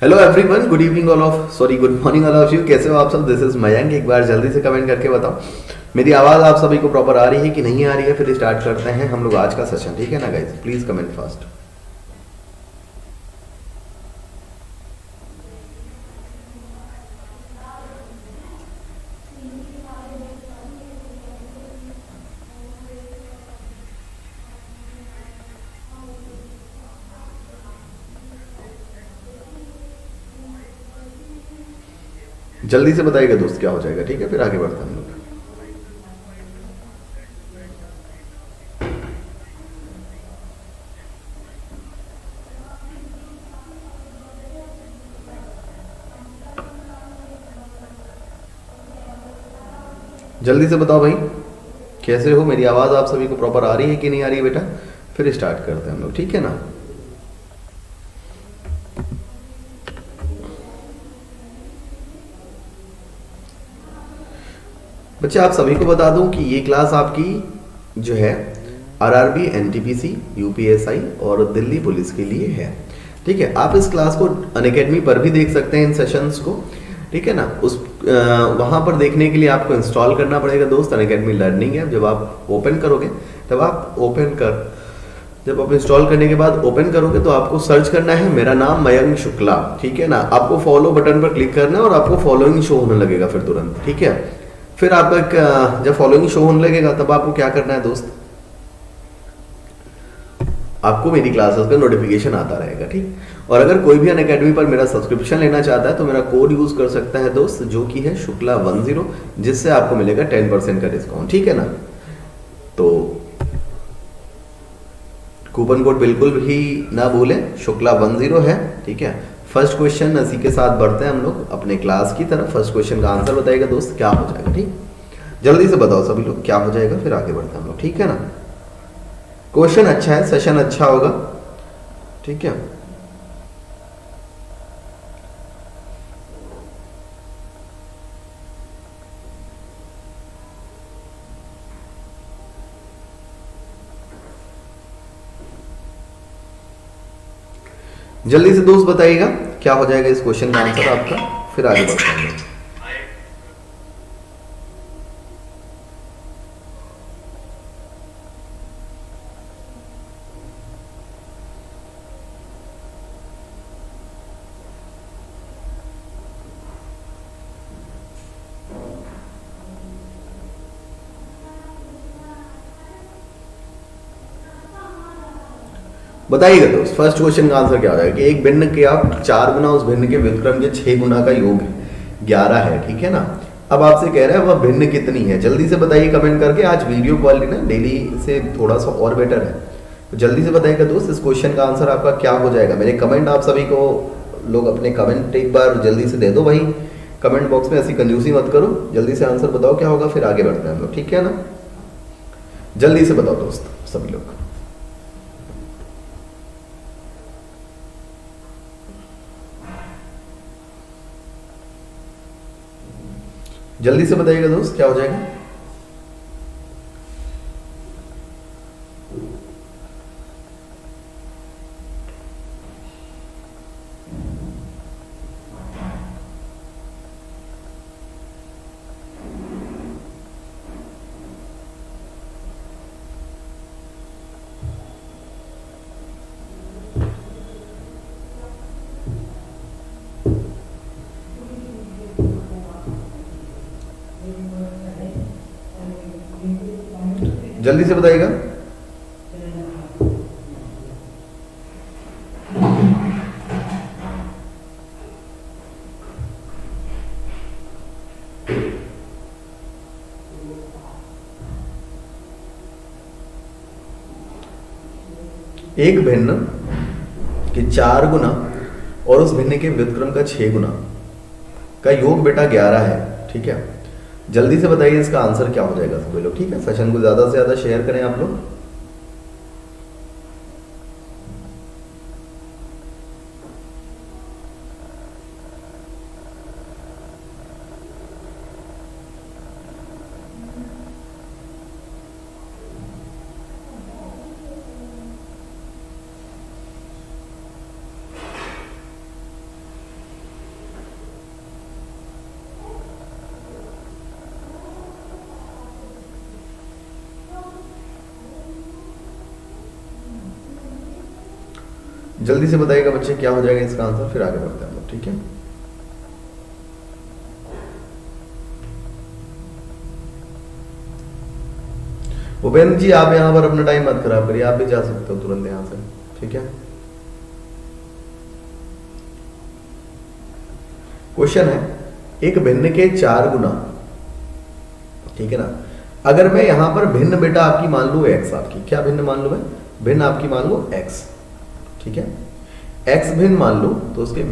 Hello everyone, good evening all of sorry good morning all of you. कैसे हो आप सब? This is Mayank. एक बार जल्दी से कमेंट करके बताओ मेरी आवाज़ आप सभी को प्रॉपर आ रही है कि नहीं आ रही है। फिर स्टार्ट करते हैं हम लोग आज का सेशन, ठीक है ना गाइज? Please comment fast. जल्दी से बताइएगा दोस्त क्या हो जाएगा, ठीक है? फिर आगे बढ़ते हैं हम लोग। जल्दी से बताओ भाई, कैसे हो? मेरी आवाज़ आप सभी को प्रॉपर आ रही है कि नहीं आ रही है बेटा? फिर स्टार्ट करते हैं हम लोग, ठीक है ना? बच्चे आप सभी को बता दूं कि ये क्लास आपकी जो है आरआरबी, एनटीपीसी, यूपीएसआई और दिल्ली पुलिस के लिए है, ठीक है? आप इस क्लास को अनअकैडमी पर भी देख सकते हैं, इन सेशंस को, ठीक है ना? वहाँ पर देखने के लिए आपको इंस्टॉल करना पड़ेगा दोस्त, अनअकैडमी लर्निंग ऐप। जब आप ओपन करोगे तब आप जब आप इंस्टॉल करने के बाद ओपन करोगे तो आपको सर्च करना है मेरा नाम मयंक शुक्ला, ठीक है ना? आपको फॉलो बटन पर क्लिक करना है और आपको फॉलोइंग शो होने लगेगा फिर तुरंत, ठीक है? फिर आपका जब फॉलोइंग शो होने लगेगा तब आपको क्या करना है दोस्त, आपको मेरी क्लासेस का नोटिफिकेशन आता रहेगा, ठीक? और अगर कोई भी अनअकैडमी पर मेरा सब्सक्रिप्शन लेना चाहता है तो मेरा कोड यूज कर सकता है दोस्त, जो कि है शुक्ला10, जिससे आपको मिलेगा 10% का डिस्काउंट, ठीक है ना? तो कूपन कोड बिल्कुल भी ना भूलें, शुक्ला10 है, ठीक है? फर्स्ट क्वेश्चन इसी के साथ बढ़ते हैं हम लोग अपने क्लास की तरफ। फर्स्ट क्वेश्चन का आंसर बताइएगा दोस्त, क्या हो जाएगा, ठीक? जल्दी से बताओ सभी लोग क्या हो जाएगा, फिर आगे बढ़ते हैं हम लोग, ठीक है ना? क्वेश्चन अच्छा है, सेशन अच्छा होगा, ठीक है? जल्दी से दोस्त बताइएगा क्या हो जाएगा इस क्वेश्चन का आंसर आपका, फिर आगे बढ़ते हैं। बताइएगा दोस्त फर्स्ट क्वेश्चन का आंसर क्या हो जाएगा कि एक भिन्न के आप 4 गुना उस भिन्न के व्युत्क्रम के 6 गुना का योग 11 है, ठीक है ना? अब आपसे कह रहा है वह भिन्न कितनी है। जल्दी से बताइए कमेंट करके। आज वीडियो क्वालिटी ना डेली से थोड़ा सा और बेटर है, तो जल्दी से बताइएगा दोस्त इस क्वेश्चन का आंसर आपका क्या हो जाएगा। मेरे कमेंट आप सभी को लोग अपने कमेंट एक बार जल्दी से दे दो भाई, कमेंट बॉक्स में ऐसी कंजूसी मत करो। जल्दी से आंसर बताओ क्या होगा, फिर आगे बढ़ते हैं हम लोग, ठीक है ना? जल्दी से बताओ दोस्त सभी लोग। जल्दी से बताइएगा दोस्त क्या हो जाएगा। जल्दी से बताइएगा। एक भिन्न के 4 गुना और उस भिन्न के व्युत्क्रम का 6 गुना का योग बेटा 11 है, ठीक है? जल्दी से बताइए इसका आंसर क्या हो जाएगा सभी लोग, ठीक है? सेशन को ज्यादा से ज्यादा शेयर करें आप लोग। जल्दी से बताइएगा बच्चे क्या हो जाएगा इसका आंसर, फिर आगे बढ़ते हैं हम लोग, ठीक है। भूपेंद्र जी आप यहां पर अपना टाइम मत खराब करिए, आप भी जा सकते हो तुरंत यहां से, ठीक है। क्वेश्चन है एक भिन्न के 4 गुना, ठीक है ना। अगर मैं यहां पर भिन्न बेटा आपकी मान लू x, आपकी क्या भिन्न मान लू मैं, भिन्न आपकी मान लो x, ठीक है। x भिन्न मान लो तो उसके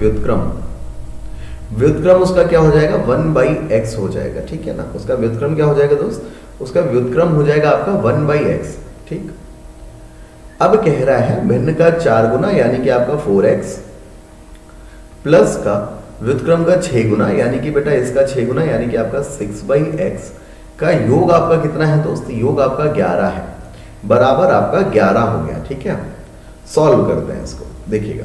व्युत्क्रम उसका क्या हो जाएगा 1/x हो जाएगा, ठीक है ना। उसका व्युत्क्रम क्या हो जाएगा दोस्त, उसका व्युत्क्रम हो जाएगा आपका 1/x, ठीक। अब कह रहा है भिन्न का 4 गुना यानी कि आपका 4x प्लस का व्युत्क्रम का 6 गुना यानी कि बेटा इसका 6 गुना यानी कि आपका 6/x का योग आपका कितना है दोस्त, योग आपका 11 है, बराबर आपका 11 हो गया, ठीक है। सॉल्व करते हैं इसको, देखिएगा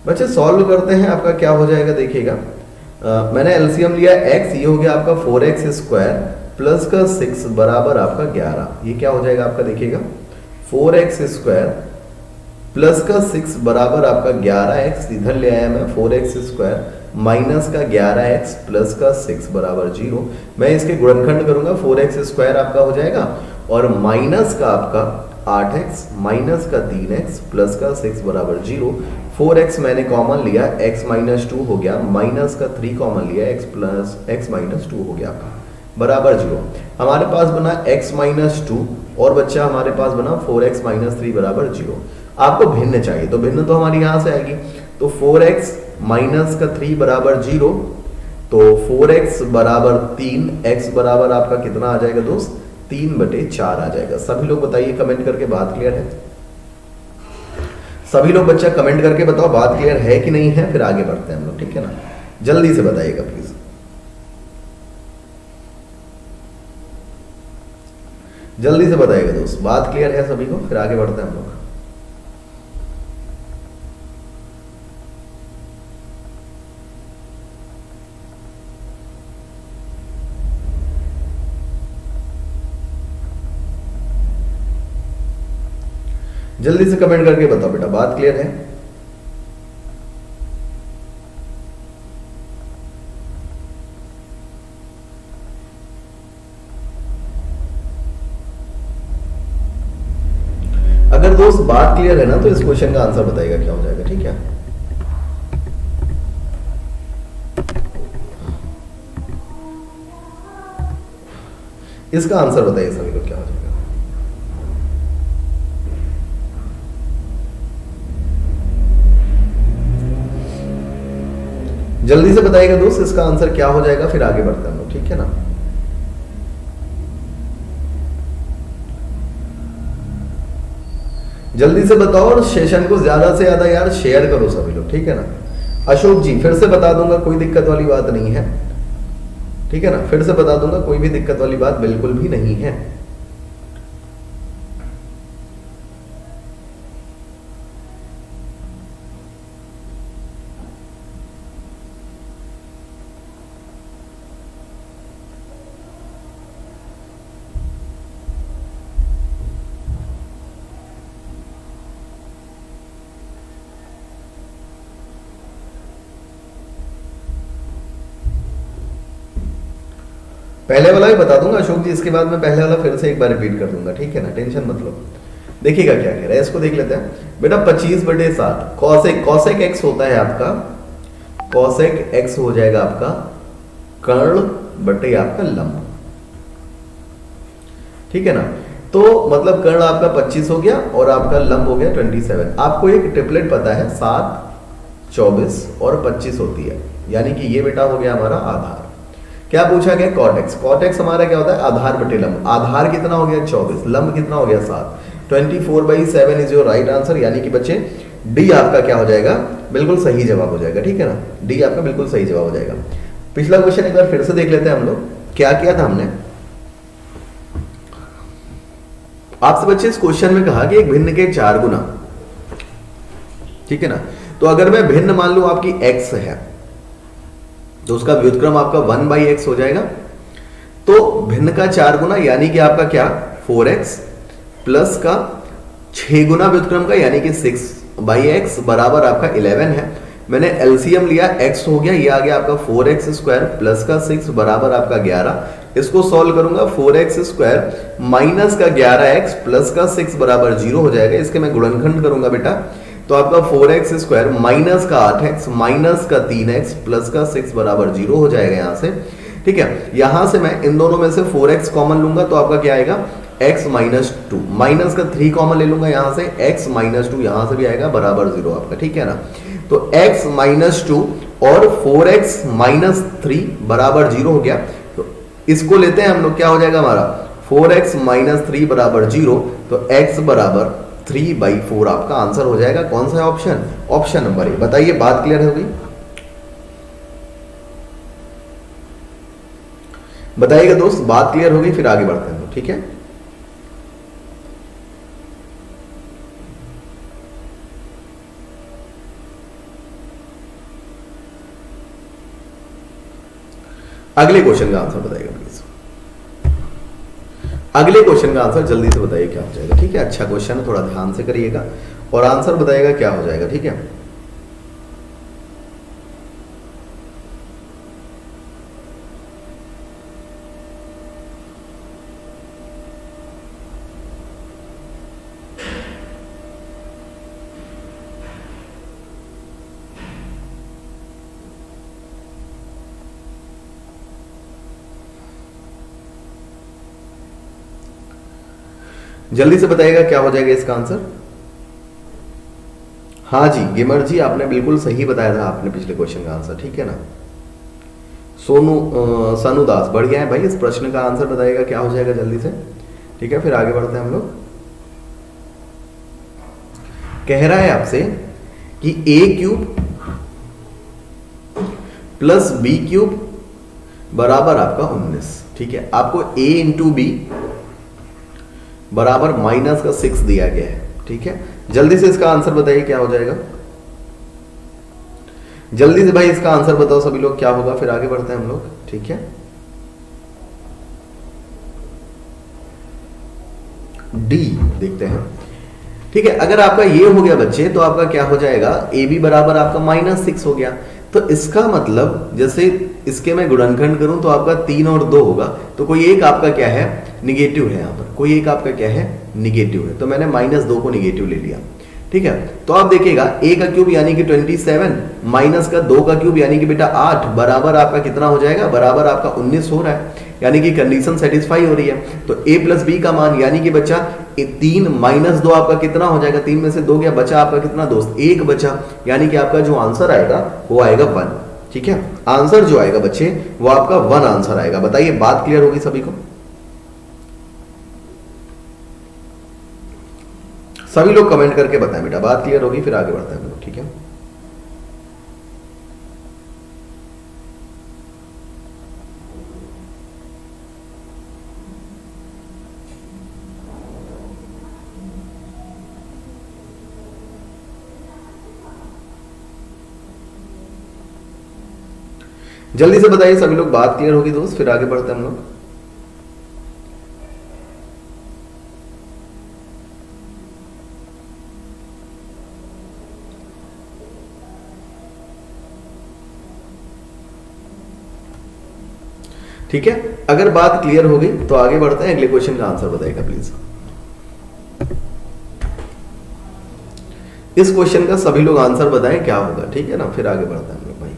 बच्चे सॉल्व करते हैं, आपका क्या हो जाएगा देखिएगा। मैंने एलसीएम लिया x, ये हो गया आपका 4x स्क्वायर प्लस का 6 बराबर आपका 11, ये क्या हो जाएगा आपका देखिएगा 4x स्क्वायर प्लस का 6 बराबर आपका 11x, इधर ले आया मैं 4x स्क्वायर माइनस का 11x प्लस का 6 बराबर 0। मैं इसके गुणनखंड करूंगा, 4x स्क्वायर आपका हो जाएगा और माइनस का आपका 8x माइनस का 3x प्लस का 6 बराबर 0। 4x मैंने कॉमन लिया, x माइनस 2 हो गया, माइनस का 3 कॉमन लिया, x प्लस x माइनस 2 हो गया आपका बराबर 0। हमारे पास बना x माइनस 2 और बच्चा हमारे पास बना 4x माइनस 3 बराबर 0। आपको भिन्न चाहिए तो भिन्न तो हमारी यहां से आएगी, तो 4x माइनस का 3 बराबर 0, तो 4x बराबर 3, x बराबर आपका कितना आ जाएगा दोस्त 3/4 आ जाएगा। सभी लोग बताइए कमेंट करके, बात क्लियर है? सभी लोग बच्चा कमेंट करके बताओ बात क्लियर है कि नहीं है, फिर आगे बढ़ते हैं हम लोग, ठीक है ना। जल्दी से बताइएगा प्लीज, जल्दी से बताइएगा दोस्त, बात क्लियर है सभी को, फिर आगे बढ़ते हैं हम लोग। जल्दी से कमेंट करके बताओ बेटा बात क्लियर है? अगर दोस्त बात क्लियर है ना तो इस क्वेश्चन का आंसर बताइएगा क्या हो जाएगा, ठीक है। इसका आंसर बताइए सभी को क्या हो जाएगा। जल्दी से बताइएगा दोस्त इसका आंसर क्या हो जाएगा, फिर आगे बढ़ते हैं हम लोग, ठीक है ना। जल्दी से बताओ और सेशन को ज्यादा से ज्यादा यार शेयर करो सभी लोग, ठीक है ना। अशोक जी फिर से बता दूंगा, कोई दिक्कत वाली बात नहीं है, ठीक है ना। फिर से बता दूंगा, कोई भी दिक्कत वाली बात बिल्कुल भी नहीं है। पहले वाला भी बता दूंगा अशोक जी, इसके बाद मैं पहले वाला फिर से एक बार रिपीट कर दूंगा, ठीक है ना, टेंशन मत लो। देखिएगा क्या कह रहा है, इसको देख लेते हैं बेटा। 25/7 कॉसेक एक्स होता है आपका, कॉसेक एक्स हो जाएगा आपका कर्ण बटे आपका लंब, ठीक है ना। तो मतलब कर्ण आपका 25 हो गया और आपका लंब हो गया 27। आपको एक ट्रिपलेट पता है 7, 24 और 25 होती है, यानी कि ये बेटा हो गया हमारा आधार। क्या पूछा गया कॉट एक्स हमारा क्या होता है आधार बटे लंब। आधार कितना हो गया 24, लंब कितना हो गया 7, 24/7 इज योर राइट आंसर। यानी कि बच्चे डी आपका क्या हो जाएगा, बिल्कुल सही जवाब हो जाएगा, ठीक है ना। डी आपका बिल्कुल सही जवाब हो जाएगा। पिछला क्वेश्चन एक बार फिर से देख लेते हैं हम लोग, क्या किया था हमने। आपसे बच्चे इस क्वेश्चन में कहा कि एक भिन्न के 4 गुना, ठीक है ना। तो अगर मैं भिन्न मान लू आपकी x है तो उसका व्युत्क्रम आपका 1/x हो जाएगा। तो भिन्न का 4 गुना यानी कि आपका क्या 4x प्लस का 6 गुना व्युत्क्रम का यानी कि 6 बाई एक्स बराबर आपका 11 है। मैंने एलसीएम लिया, x हो गया, ये आ गया आपका 4x स्क्वायर प्लस का 6 बराबर आपका 11। इसको सॉल्व करूंगा, 4x स्क्वायर माइनस का 11x प्लस का 6 बराबर 0 हो जाएगा। इसके मैं गुणनखंड करूंगा बेटा, तो आपका 4x स्क्वायर माइनस का 8x माइनस का 3x प्लस का 6 बराबर 0 हो जाएगा यहां से। ठीक है, यहां से मैं इन दोनों में से 4x कॉमन लूंगा तो आपका क्या आएगा, x माइनस 2, माइनस का 3 कॉमन ले लूंगा यहां से, x माइनस 2 यहां से भी आएगा बराबर 0 आपका। ठीक है ना, तो x माइनस 2 और 4x माइनस 3 बराबर 0 हो गया। तो इसको लेते हैं हम लोग, क्या हो जाएगा हमारा 4x माइनस 3 बराबर 0, तो x बराबर 3/4 आपका आंसर हो जाएगा। कौन सा है ऑप्शन, ऑप्शन नंबर ए। बताइए बात क्लियर हो गई, बताइएगा दोस्त, बात क्लियर हो गई, फिर आगे बढ़ते हैं। ठीक है, अगले क्वेश्चन का आंसर बताइएगा प्लीज, अगले क्वेश्चन का आंसर जल्दी से बताइए क्या हो जाएगा। ठीक है, अच्छा क्वेश्चन है, थोड़ा ध्यान से करिएगा और आंसर बताइएगा क्या हो जाएगा। ठीक है, जल्दी से बताइएगा क्या हो जाएगा इसका आंसर। हाँ जी गेमर जी, आपने बिल्कुल सही बताया था आपने पिछले क्वेश्चन का आंसर। ठीक है ना, सानू दास, बढ़िया है भाई, इस प्रश्न का आंसर बताइएगा क्या हो जाएगा जल्दी से। ठीक है, फिर आगे बढ़ते हैं हम लोग। कह रहा है आपसे कि a cube plus B cube बराबर आपका 19। ठीक है, आपको a इंटू बी बराबर माइनस का 6 दिया गया है। ठीक है, जल्दी से इसका आंसर बताइए क्या हो जाएगा, जल्दी से भाई इसका आंसर बताओ सभी लोग क्या होगा, फिर आगे बढ़ते हैं हम लोग। ठीक है, डी देखते हैं। ठीक है, अगर आपका ये हो गया बच्चे तो आपका क्या हो जाएगा, ए बी बराबर आपका -6 हो गया। तो इसका मतलब जैसे इसके मैं गुणनखंड करूं तो आपका 3 और 2 होगा, तो कोई एक आपका क्या है, निगेटिव है। यहाँ पर कोई एक आपका क्या है, निगेटिव है, तो मैंने -2 को निगेटिव ले लिया। ठीक है, तो आप देखिएगा a का क्यूब यानी कि 27 माइनस का 2 का क्यूब यानी कि बेटा 8 बराबर आपका कितना हो जाएगा, बराबर आपका 19 हो रहा है, यानी कि कंडीशन सेटिस्फाई हो रही है। तो a प्लस बी का मान यानी कि बच्चा 3 माइनस 2 आपका कितना हो जाएगा, 3 में से 2 गया, बचा आपका कितना दोस्त, 1 बचा, यानी कि आपका जो आंसर आएगा वो आएगा 1। ठीक है, आंसर जो आएगा बच्चे वो आपका 1 आंसर आएगा। बताइए बात क्लियर होगी सभी को, सभी लोग कमेंट करके बताएं बेटा, बात क्लियर होगी, फिर आगे बढ़ते हैं हम लोग। ठीक है, जल्दी से बताइए सभी लोग, बात क्लियर होगी दोस्त, फिर आगे बढ़ते हैं हम लोग। ठीक है, अगर बात क्लियर हो गई तो आगे बढ़ते हैं, अगले क्वेश्चन का आंसर बताइएगा प्लीज। इस क्वेश्चन का सभी लोग आंसर बताएं क्या होगा। ठीक है ना, फिर आगे बढ़ते हैं हम लोग भाई।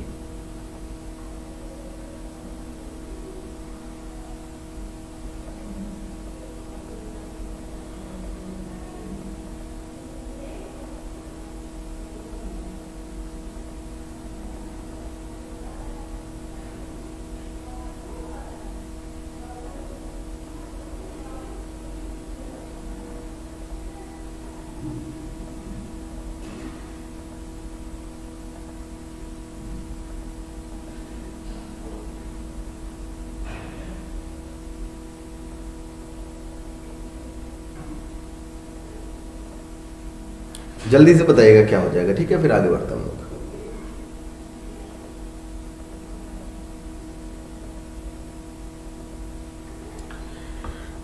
जल्दी से बताइएगा क्या हो जाएगा। ठीक है, फिर आगे बढ़ते हैं हम लोग।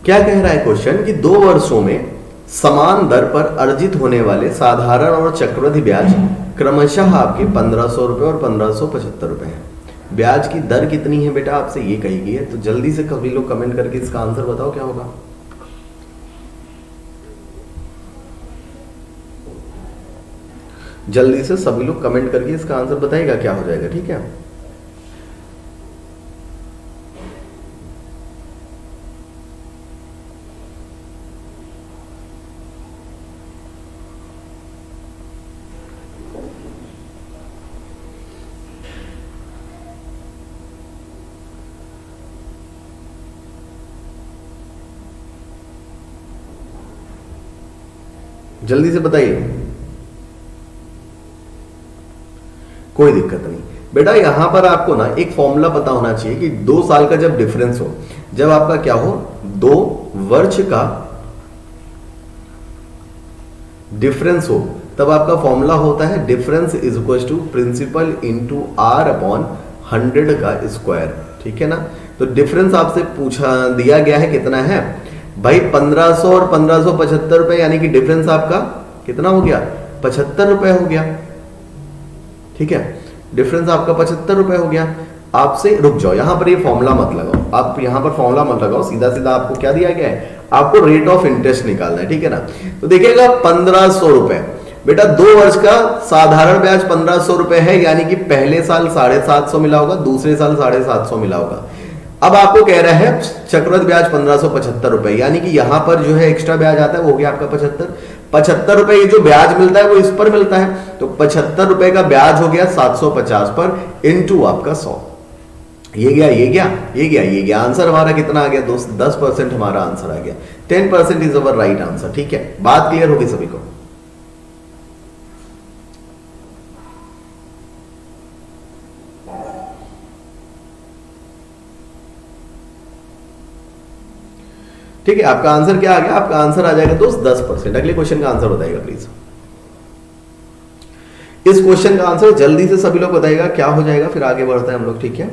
क्या कह रहा है क्वेश्चन कि 2 वर्षों में समान दर पर अर्जित होने वाले साधारण और चक्रवृद्धि ब्याज क्रमशः आपके 1500 रुपए और 1575 रुपए हैं। ब्याज की दर कितनी है बेटा, आपसे ये कही गई है। तो जल्दी से सभी लोग कमेंट करके इसका आंसर बताओ क्या होगा। जल्दी से सभी लोग कमेंट करके इसका आंसर बताएगा क्या हो जाएगा, ठीक है। जल्दी से बताइए, कोई दिक्कत नहीं बेटा। यहां पर आपको ना एक फॉर्मूला पता होना चाहिए कि 2 साल का जब डिफरेंस हो, जब आपका क्या हो, 2 वर्ष का डिफरेंस हो, तब आपका फॉर्मूला होता है difference is equal to principal into R upon 100 का स्क्वायर, ठीक है ना। तो डिफरेंस आपसे पूछा दिया गया है कितना है भाई, 1500 और 1575 रुपए, यानी कि डिफरेंस आपका कितना हो गया, 75 रुपए हो गया, ठीक है। डिफरेंस आपका 75 रुपए हो गया। आपसे रुक जाओ, यहां पर ये फॉर्मूला मत लगाओ, आप यहां पर फॉर्मूला मत लगाओ, सीधा सीधा आपको क्या दिया गया है, आपको रेट ऑफ इंटरेस्ट निकालना है, ठीक है ना। तो देखिएगा 1500 रुपए बेटा, 2 वर्ष का साधारण ब्याज 1500 रुपए है, यानी कि पहले साल 750 मिला होगा, दूसरे साल 750 मिला होगा। अब आपको कह रहा है चक्रवृद्धि ब्याज 1575 रुपए, यानी कि यहां पर जो है एक्स्ट्रा ब्याज आता है वो हो गया आपका 75 रुपए। ये जो ब्याज मिलता है वो इस पर मिलता है, तो 75 रुपए का ब्याज हो गया 750 पर इंटू आपका 100। ये गया, ये गया, ये गया, ये गया। आंसर हमारा कितना आ गया दोस्त, 10% हमारा आंसर आ गया। 10% इज अवर राइट आंसर, ठीक है। बात क्लियर होगी सभी को। ठीक है, आपका आंसर क्या आ गया, आपका आंसर आ जाएगा दोस्त 10%। अगले क्वेश्चन का आंसर बताइएगा प्लीज। इस क्वेश्चन का आंसर जल्दी से सभी लोग बताइएगा क्या हो जाएगा, फिर आगे बढ़ते हैं हम लोग, ठीक है।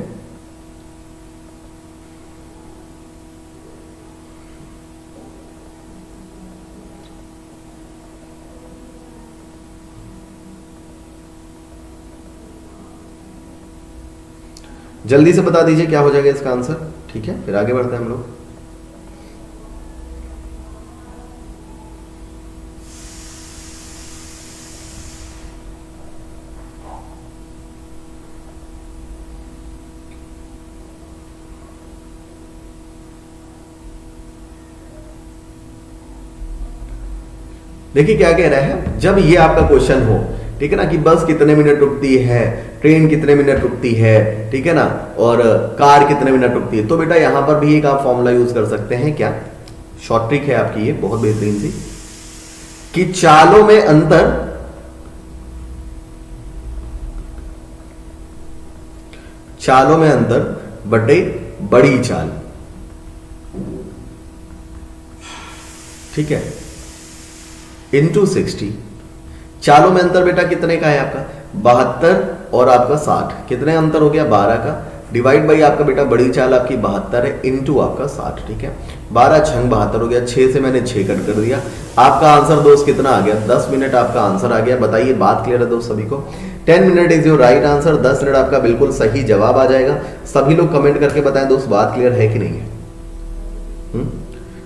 जल्दी से बता दीजिए क्या हो जाएगा इसका आंसर, ठीक है, फिर आगे बढ़ते हैं हम लोग। देखिए क्या कह रहा है, जब ये आपका क्वेश्चन हो, ठीक है ना, कि बस कितने मिनट रुकती है, ट्रेन कितने मिनट रुकती है, ठीक है ना, और कार कितने मिनट रुकती है, तो बेटा यहां पर भी एक आप फॉर्मूला यूज कर सकते हैं। क्या शॉर्ट ट्रिक है आपकी, ये बहुत बेहतरीन सी, कि चालों में अंतर, चालों में अंतर बटे बड़ी चाल, ठीक है, इंटू 60। चालों में अंतर बेटा कितने का है आपका, 72 और आपका 60, कितने अंतर हो गया, 12 का, डिवाइड बाई आपका बेटा बड़ी चाल आपकी 72 है, इंटू आपका 60, ठीक है। 12 छंग 72 हो गया, 6 से मैंने 6 कट कर दिया। आपका आंसर दोस्त कितना आ गया, 10 मिनट आपका आंसर आ गया। बताइए, बात क्लियर है दोस्त सभी को। 10 minute is your right answer, 10 minute आपका बिल्कुल सही जवाब आ जाएगा। सभी लोग कमेंट करके बताएं दोस्त, बात क्लियर है कि नहीं है।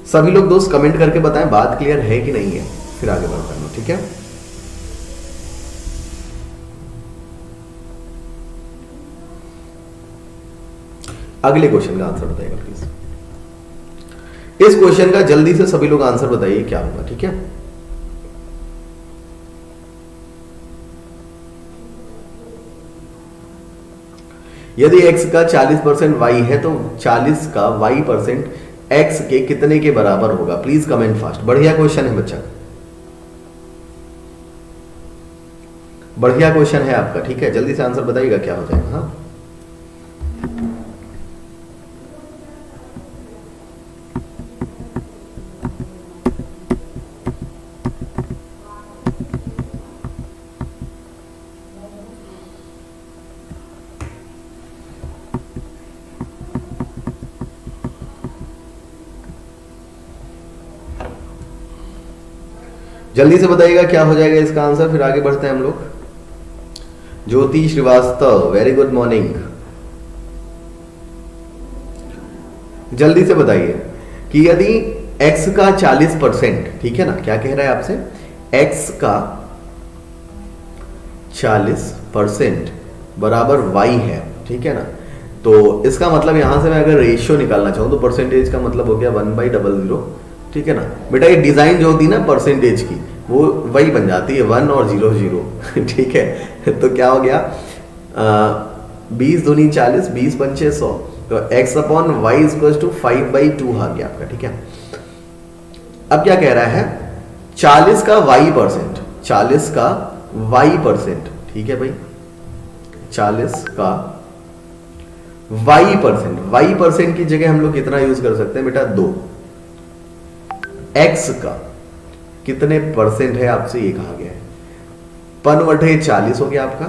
सभी लोग दोस्त कमेंट करके बताएं बात क्लियर है कि नहीं है, फिर आगे बढ़ते हैं, ठीक है। अगले क्वेश्चन का आंसर बताइएगा प्लीज। इस क्वेश्चन का जल्दी से सभी लोग आंसर बताइए क्या होगा, ठीक है। यदि x का 40% y है तो 40 का y% x के कितने के बराबर होगा, प्लीज कमेंट फास्ट। बढ़िया क्वेश्चन है बच्चा, बढ़िया क्वेश्चन है आपका, ठीक है। जल्दी से आंसर बताइएगा क्या हो जाएगा। हाँ, जल्दी से बताइएगा क्या हो जाएगा इसका आंसर, फिर आगे बढ़ते हैं हम लोग। ज्योति श्रीवास्तव, वेरी गुड मॉर्निंग। जल्दी से बताइए कि यदि x का 40%, ठीक है ना, क्या कह रहा है आपसे, x का 40% बराबर y है, ठीक है ना, तो इसका मतलब यहां से मैं अगर रेशियो निकालना चाहूं तो परसेंटेज का मतलब हो गया 1/00, ठीक है ना। बेटा ये डिजाइन जो होती है ना परसेंटेज की, वो वही बन जाती है 1 और 0 0 ठीक है। तो क्या हो गया, 20 दूनी 40, 20 पंचे 100, तो x upon Y equal to 5/2 आ गया आपका, ठीक है। अब क्या कह रहा है, 40 का y%, 40 का y%, ठीक है भाई, 40 का y% की जगह हम लोग कितना यूज कर सकते हैं बेटा, 2। x का कितने परसेंट है आपसे ये कहा गया है, 1/40 हो गया आपका,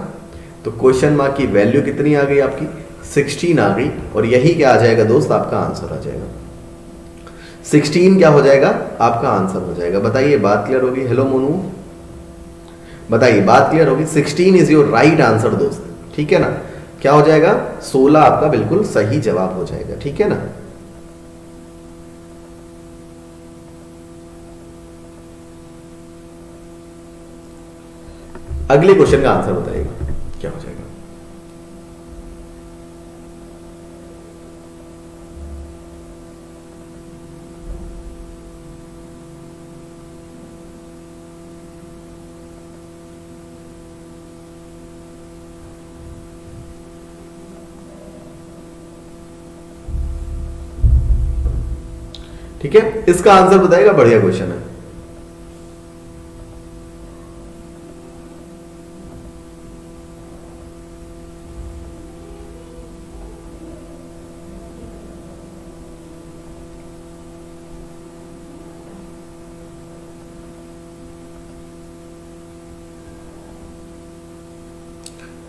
तो क्वेश्चन मार्क की वैल्यू कितनी आ गई आपकी, 16 आ गई, और यही क्या आ जाएगा दोस्त, आपका आंसर आ जाएगा। 16 क्या हो जाएगा, आपका आंसर हो जाएगा। बताइए बात क्लियर होगी। हेलो मोनू, बताइए बात क्लियर होगी। 16 इज योर राइट आंसर दोस्त, ठीक है ना। क्या हो जाएगा, 16 आपका बिल्कुल सही जवाब हो जाएगा, ठीक है ना। अगले क्वेश्चन का आंसर बताइएगा क्या हो जाएगा। ठीक है, इसका आंसर बताएगा, बढ़िया क्वेश्चन है।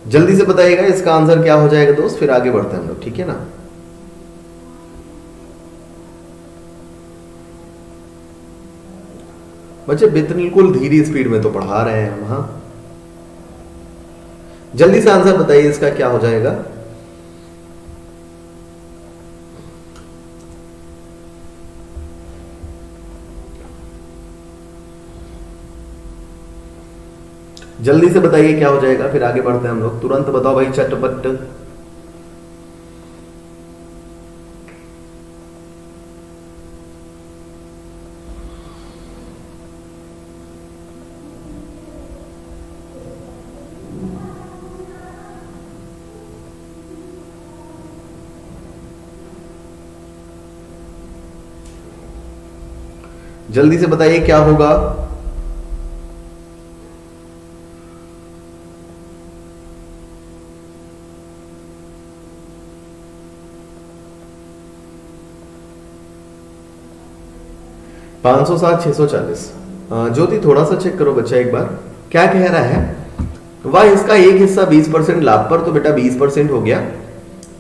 जल्दी से बताइएगा इसका आंसर क्या हो जाएगा दोस्त, फिर आगे बढ़ते हैं हम लोग, ठीक है ना। बच्चे बिल्कुल धीरे स्पीड में तो पढ़ा रहे हैं हम, हाँ। जल्दी से आंसर बताइए इसका क्या हो जाएगा। जल्दी से बताइए क्या हो जाएगा, फिर आगे बढ़ते हैं हम लोग। तुरंत बताओ भाई, चटपट। जल्दी से बताइए क्या होगा। पाँच सौ 640। ज्योति थोड़ा सा चेक करो बच्चा एक बार, क्या कह रहा है। वह इसका एक हिस्सा 20% लाभ पर, तो बेटा 20% हो गया।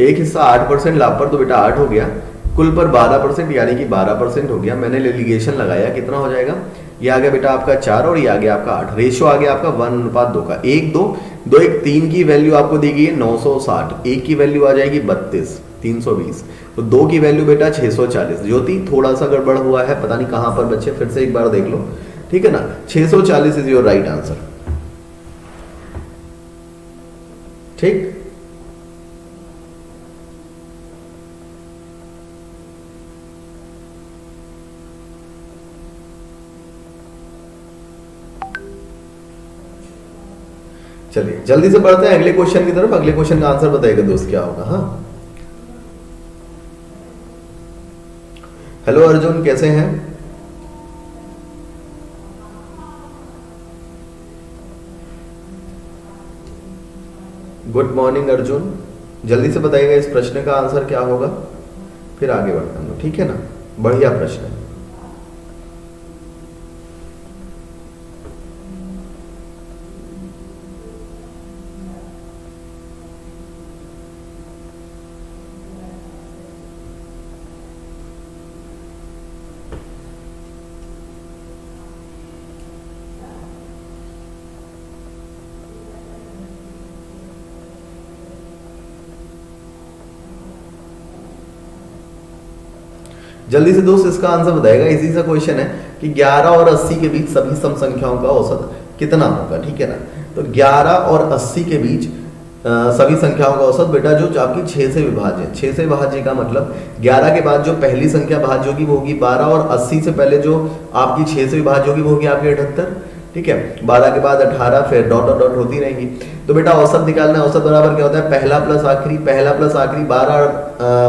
एक हिस्सा 8% लाभ पर, तो बेटा 8 हो गया। कुल पर 12% यानी कि 12% हो गया। मैंने लिगेशन लगाया, कितना हो जाएगा, ये आ गया बेटा आपका 4 और ये आ गया आपका 8। रेशियो आ गया आपका 1:2 का। 1 2 2 1 3 की वैल्यू आपको दी गई है 960, 1 की वैल्यू आ जाएगी 32 320, तो 2 की वैल्यू बेटा 640। ज्योति थोड़ा सा गड़बड़ हुआ है, पता नहीं कहां पर बच्चे, फिर से एक बार देख लो, ठीक है ना। 640 इज योर राइट आंसर, ठीक। चलिए जल्दी से बढ़ते हैं अगले क्वेश्चन की तरफ। अगले क्वेश्चन का आंसर बताइएगा दोस्त क्या होगा। हाँ, हेलो अर्जुन, कैसे हैं। गुड मॉर्निंग अर्जुन, जल्दी से बताइएगा इस प्रश्न का आंसर क्या होगा, फिर आगे बढ़ते हैं, ठीक है ना। बढ़िया प्रश्न है। जल्दी से दोस्त इसका आंसर बताएगा। इजी सा क्वेश्चन है कि 11 और 80 के बीच सभी सम संख्याओं का औसत कितना होगा, ठीक है ना। तो 11 और 80 के बीच सभी संख्याओं का औसत बेटा जो आपकी 6 से विभाज्य, 6 से विभाज्य का मतलब 11 के बाद जो पहली संख्या भाज्य होगी वो होगी 12, और 80 से पहले जो आपकी 6 से विभाज्य होगी वो होगी आपकी 78, ठीक है। 12 के बाद 18, फिर डॉट डॉट डॉट होती रहेंगी। तो बेटा औसत निकालना है। औसत बराबर क्या होता है, पहला प्लस आखिरी,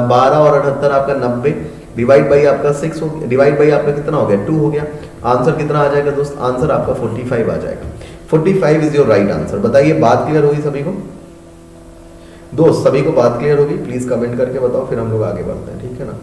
12 और 78 आपका 90, डिवाइड बाई आपका 6 हो गया, डिवाइड बाई आपका कितना हो गया, 2 हो गया। आंसर कितना आ जाएगा दोस्त, आंसर आपका 45 आ जाएगा। 45 इज योर राइट आंसर। बताइए बात क्लियर होगी सभी को दोस्त, सभी को बात क्लियर होगी? प्लीज कमेंट करके बताओ, फिर हम लोग आगे बढ़ते हैं, ठीक है ना।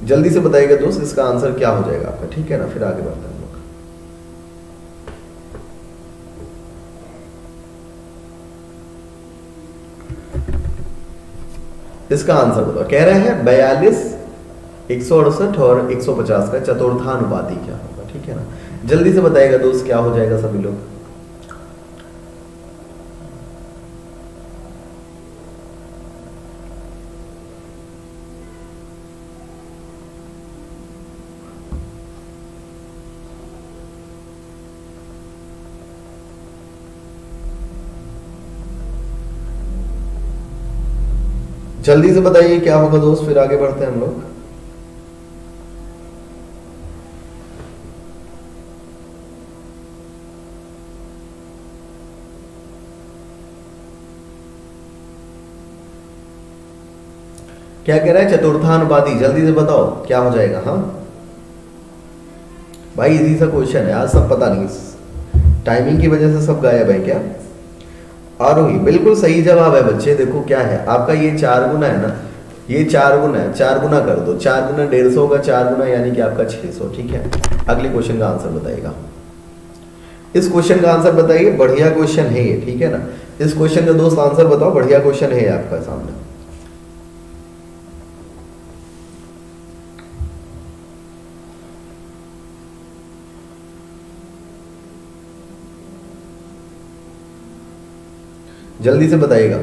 जल्दी से बताइएगा दोस्त इसका आंसर क्या हो जाएगा आपका, ठीक है ना, फिर आगे बढ़ते हैं हम लोग। इसका आंसर बताओ। कह रहे हैं 42, 168 और 150 का चतुर्थानुपाती क्या होगा, ठीक है ना। जल्दी से बताइएगा दोस्त क्या हो जाएगा सभी लोग। जल्दी से बताइए क्या होगा दोस्त, फिर आगे बढ़ते हैं हम लोग। क्या कह रहा है, चतुर्थानुपाती। जल्दी से बताओ क्या हो जाएगा। हाँ भाई इजी सा क्वेश्चन है, आज सब पता नहीं, टाइमिंग की वजह से सब गायब है क्या। आरोही बिल्कुल सही जवाब है बच्चे। देखो क्या है आपका, ये 4 गुना है ना, ये 4 गुना है, 4 गुना कर दो, 4 गुना 150 होगा, 4 गुना यानी कि आपका 600, ठीक है। अगले क्वेश्चन का आंसर बताइएगा। इस क्वेश्चन का आंसर बताइए, बढ़िया क्वेश्चन है ये, ठीक है ना। इस क्वेश्चन का दोस्त आंसर बताओ, बढ़िया क्वेश्चन है आपका सामने। जल्दी से बताइएगा।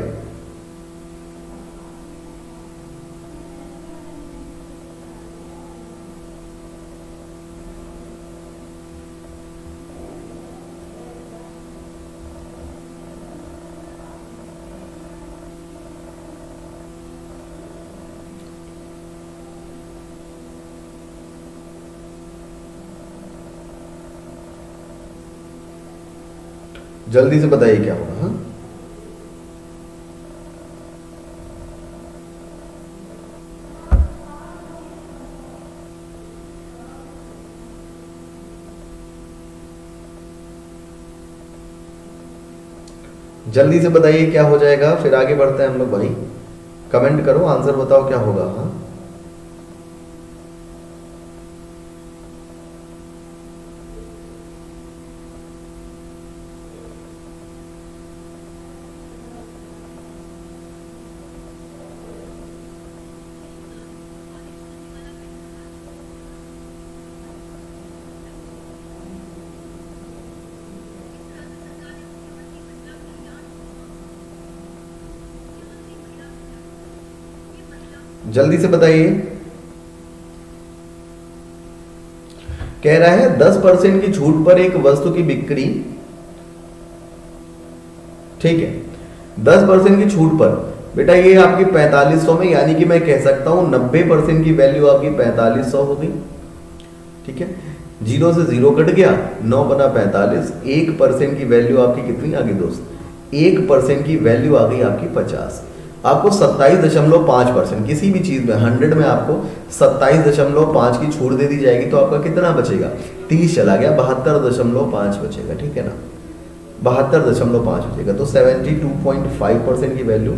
जल्दी से बताइए क्या होगा। हाँ जल्दी से बताइए क्या हो जाएगा, फिर आगे बढ़ते हैं हम लोग। भाई कमेंट करो, आंसर बताओ क्या होगा। हाँ जल्दी से बताइए। कह रहा है 10% की छूट पर एक वस्तु की बिक्री, ठीक है, 10% की छूट पर बेटा ये आपकी 4500 में, यानी कि मैं कह सकता हूं 90% की वैल्यू आपकी 4500 होगी, ठीक है। 0 से 0 कट गया, 9 बना 45, 1% की वैल्यू आपकी कितनी आ गई दोस्त, 1% की वैल्यू आ गई आपकी 50। आपको 27.5%, किसी भी चीज में 100 में आपको 27.5 की छूट दे दी जाएगी, तो आपका कितना बचेगा, 30 चला गया, 72.5 बचेगा, ठीक है ना, 72.5 बचेगा। तो 72.5% की वैल्यू,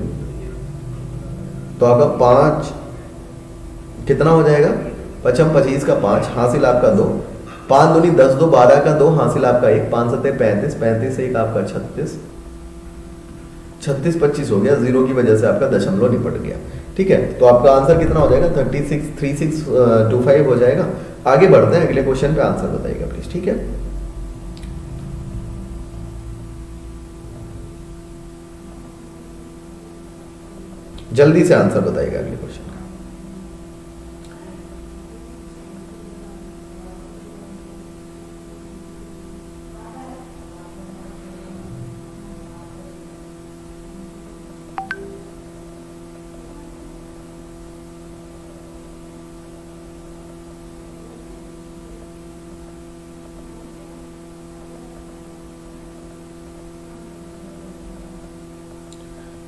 तो आपका 5 कितना हो जाएगा, पचम 25 का 5, हासिल आपका 2, 5 दूनी 10, 2 12 का 2, हासिल आपका 1, 5 सत्ते 35, 35 से 1 आपका 36, 36 25 हो गया, जीरो की वजह से आपका दशमलव निपट गया। ठीक है, तो आपका आंसर कितना हो जाएगा 363625 हो जाएगा। आगे बढ़ते हैं, अगले क्वेश्चन पे आंसर बताइएगा प्लीज। ठीक है, जल्दी से आंसर बताइएगा अगले क्वेश्चन का।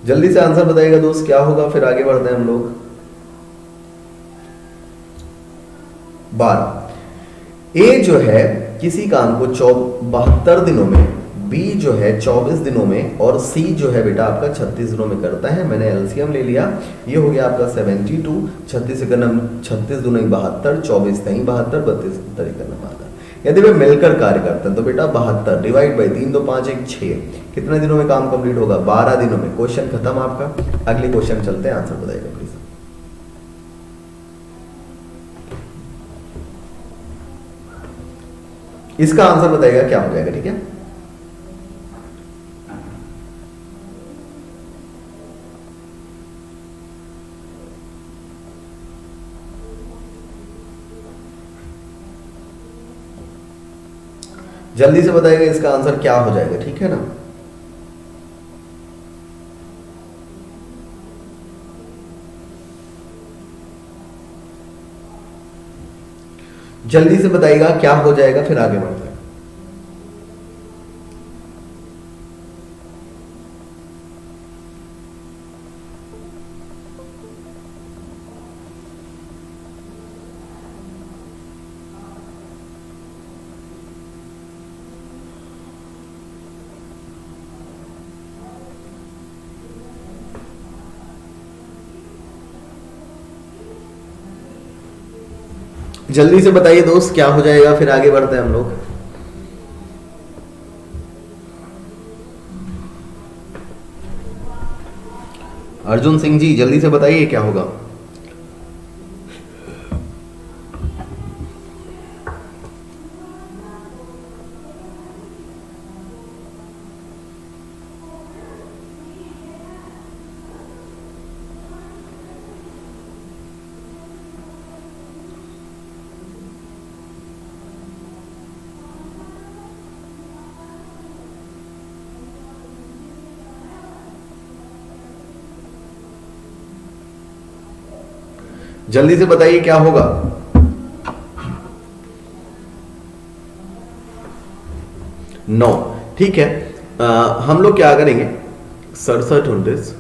जल्दी से आंसर बताइएगा दोस्त, क्या होगा, फिर आगे बढ़ते हैं हम लोग। 12, ए जो है किसी काम को 72 दिनों में, बी जो है 24 दिनों में, और सी जो है बेटा आपका 36 दिनों में करता है। मैंने एलसीएम ले लिया, ये हो गया आपका 72, 36 दूनी 72, 24 नहीं 72, 32 तरीका 72। यदि वे मिलकर कार्य करते हैं तो बेटा 72 डिवाइड बाई 3 2 5 1 6, कितने दिनों में काम कंप्लीट होगा, 12 दिनों में। क्वेश्चन खत्म आपका। अगले क्वेश्चन चलते हैं, आंसर बताइएगा प्लीज। इसका आंसर बताइएगा क्या हो जाएगा। ठीक है, जल्दी से बताइएगा इसका आंसर क्या हो जाएगा। ठीक है ना, जल्दी से बताइएगा क्या हो जाएगा, फिर आगे बढ़ते हैं। जल्दी से बताइए दोस्त क्या हो जाएगा, फिर आगे बढ़ते हैं हम लोग। अर्जुन सिंह जी जल्दी से बताइए क्या होगा। जल्दी से बताइए क्या होगा। 9, ठीक है। हम लोग क्या करेंगे, 67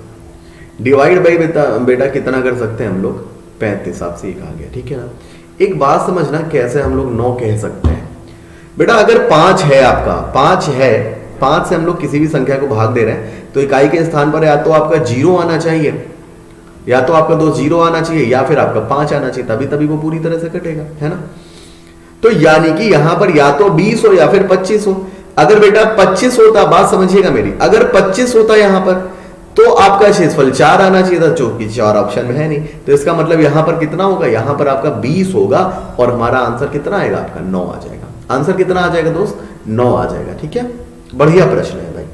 डिवाइड बाई बेटा कितना कर सकते हैं हम लोग, 35, आपसे एक आ गया। ठीक है ना, एक बात समझना कैसे हम लोग 9 कह सकते हैं। बेटा अगर 5 है, आपका 5 है, 5 से हम लोग किसी भी संख्या को भाग दे रहे हैं तो इकाई के स्थान पर या तो आपका 0 आना चाहिए, या तो आपका 2 0 आना चाहिए, या फिर आपका 5 आना चाहिए, तभी तभी वो पूरी तरह से कटेगा, है ना। तो यानी कि यहां पर या तो 20 हो या फिर 25 हो। अगर बेटा 25 होता, बात समझिएगा मेरी, अगर 25 होता यहां पर तो आपका शेषफल 4 आना चाहिए था, जो कि 4 ऑप्शन में है नहीं। तो इसका मतलब यहां पर कितना होगा, यहां पर आपका 20 होगा और हमारा आंसर कितना आएगा, आपका 9 आ जाएगा। आंसर कितना आ जाएगा दोस्त, 9 आ जाएगा। ठीक है, बढ़िया प्रश्न है भाई।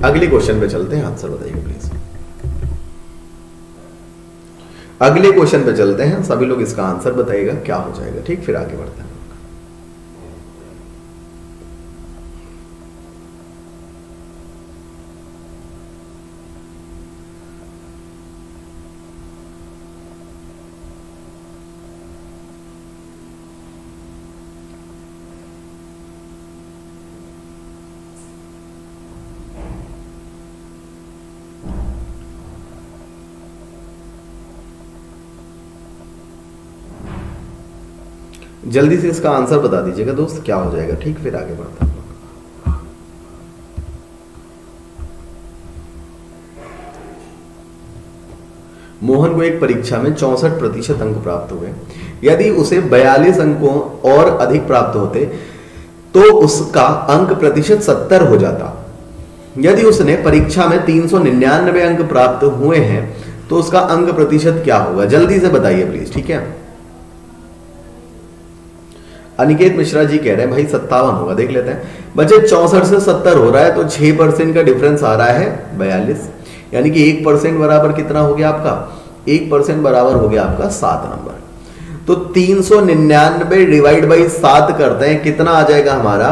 अगले क्वेश्चन पे चलते हैं, आंसर बताइए प्लीज। अगले क्वेश्चन पे चलते हैं, सभी लोग इसका आंसर बताइएगा क्या हो जाएगा। ठीक, फिर आगे बढ़ते हैं। जल्दी से इसका आंसर बता दीजिएगा दोस्त क्या हो जाएगा। ठीक, फिर आगे बढ़ते हैं। मोहन को एक परीक्षा में 64% अंक प्राप्त हुए। यदि उसे 42 अंकों और अधिक प्राप्त होते तो उसका अंक प्रतिशत 70 हो जाता। यदि उसने परीक्षा में 399 अंक प्राप्त हुए हैं तो उसका अंक प्रतिशत क्या होगा? जल्दी से बताइए प्लीज, ठीक है। अनिकेत मिश्रा जी कह रहे हैं भाई 57 होगा, देख लेते हैं बच्चे। 64 से 70 हो रहा है तो 6% का डिफरेंस आ रहा है 42, यानी कि 1% बराबर कितना हो गया आपका? 1% बराबर हो गया आपका 7 नंबर। तो 399 डिवाइड बाई 7 करते हैं, कितना आ जाएगा हमारा?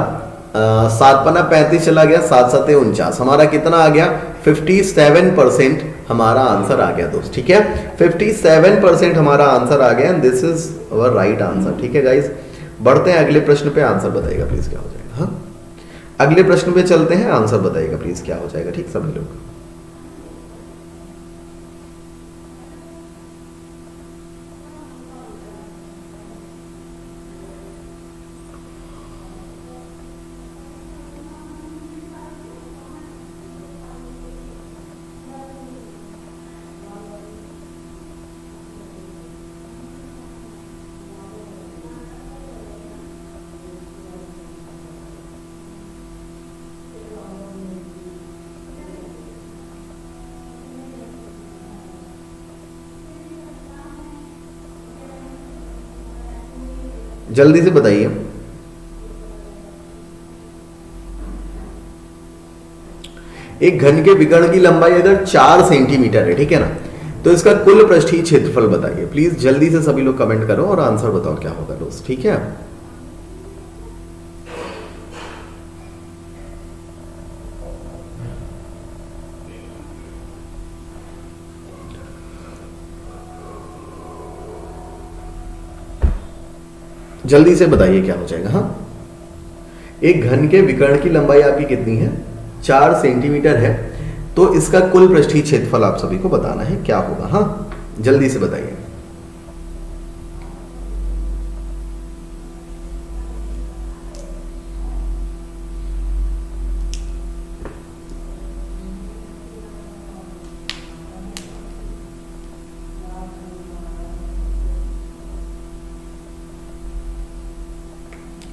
7 पन्ना 35 चला गया, 7 सते 49, हमारा कितना आ गया? 57% हमारा आंसर आ गया दोस्त, ठीक है। 57% हमारा आंसर आ गया, this is our right answer, ठीक है गाइज। बढ़ते हैं अगले प्रश्न पे, आंसर बताइएगा प्लीज क्या हो जाएगा। हाँ, अगले प्रश्न पे चलते हैं, आंसर बताइएगा प्लीज क्या हो जाएगा, ठीक सभी लोग। जल्दी से बताइए। एक घन के विकर्ण की लंबाई अगर 4 सेंटीमीटर है, ठीक है ना, तो इसका कुल पृष्ठीय क्षेत्रफल बताइए प्लीज। जल्दी से सभी लोग कमेंट करो और आंसर बताओ क्या होगा दोस्त, ठीक है। जल्दी से बताइए क्या हो जाएगा। हाँ, एक घन के विकर्ण की लंबाई आपकी कितनी है? 4 सेंटीमीटर है, तो इसका कुल पृष्ठीय क्षेत्रफल आप सभी को बताना है, क्या होगा? हाँ, जल्दी से बताइए।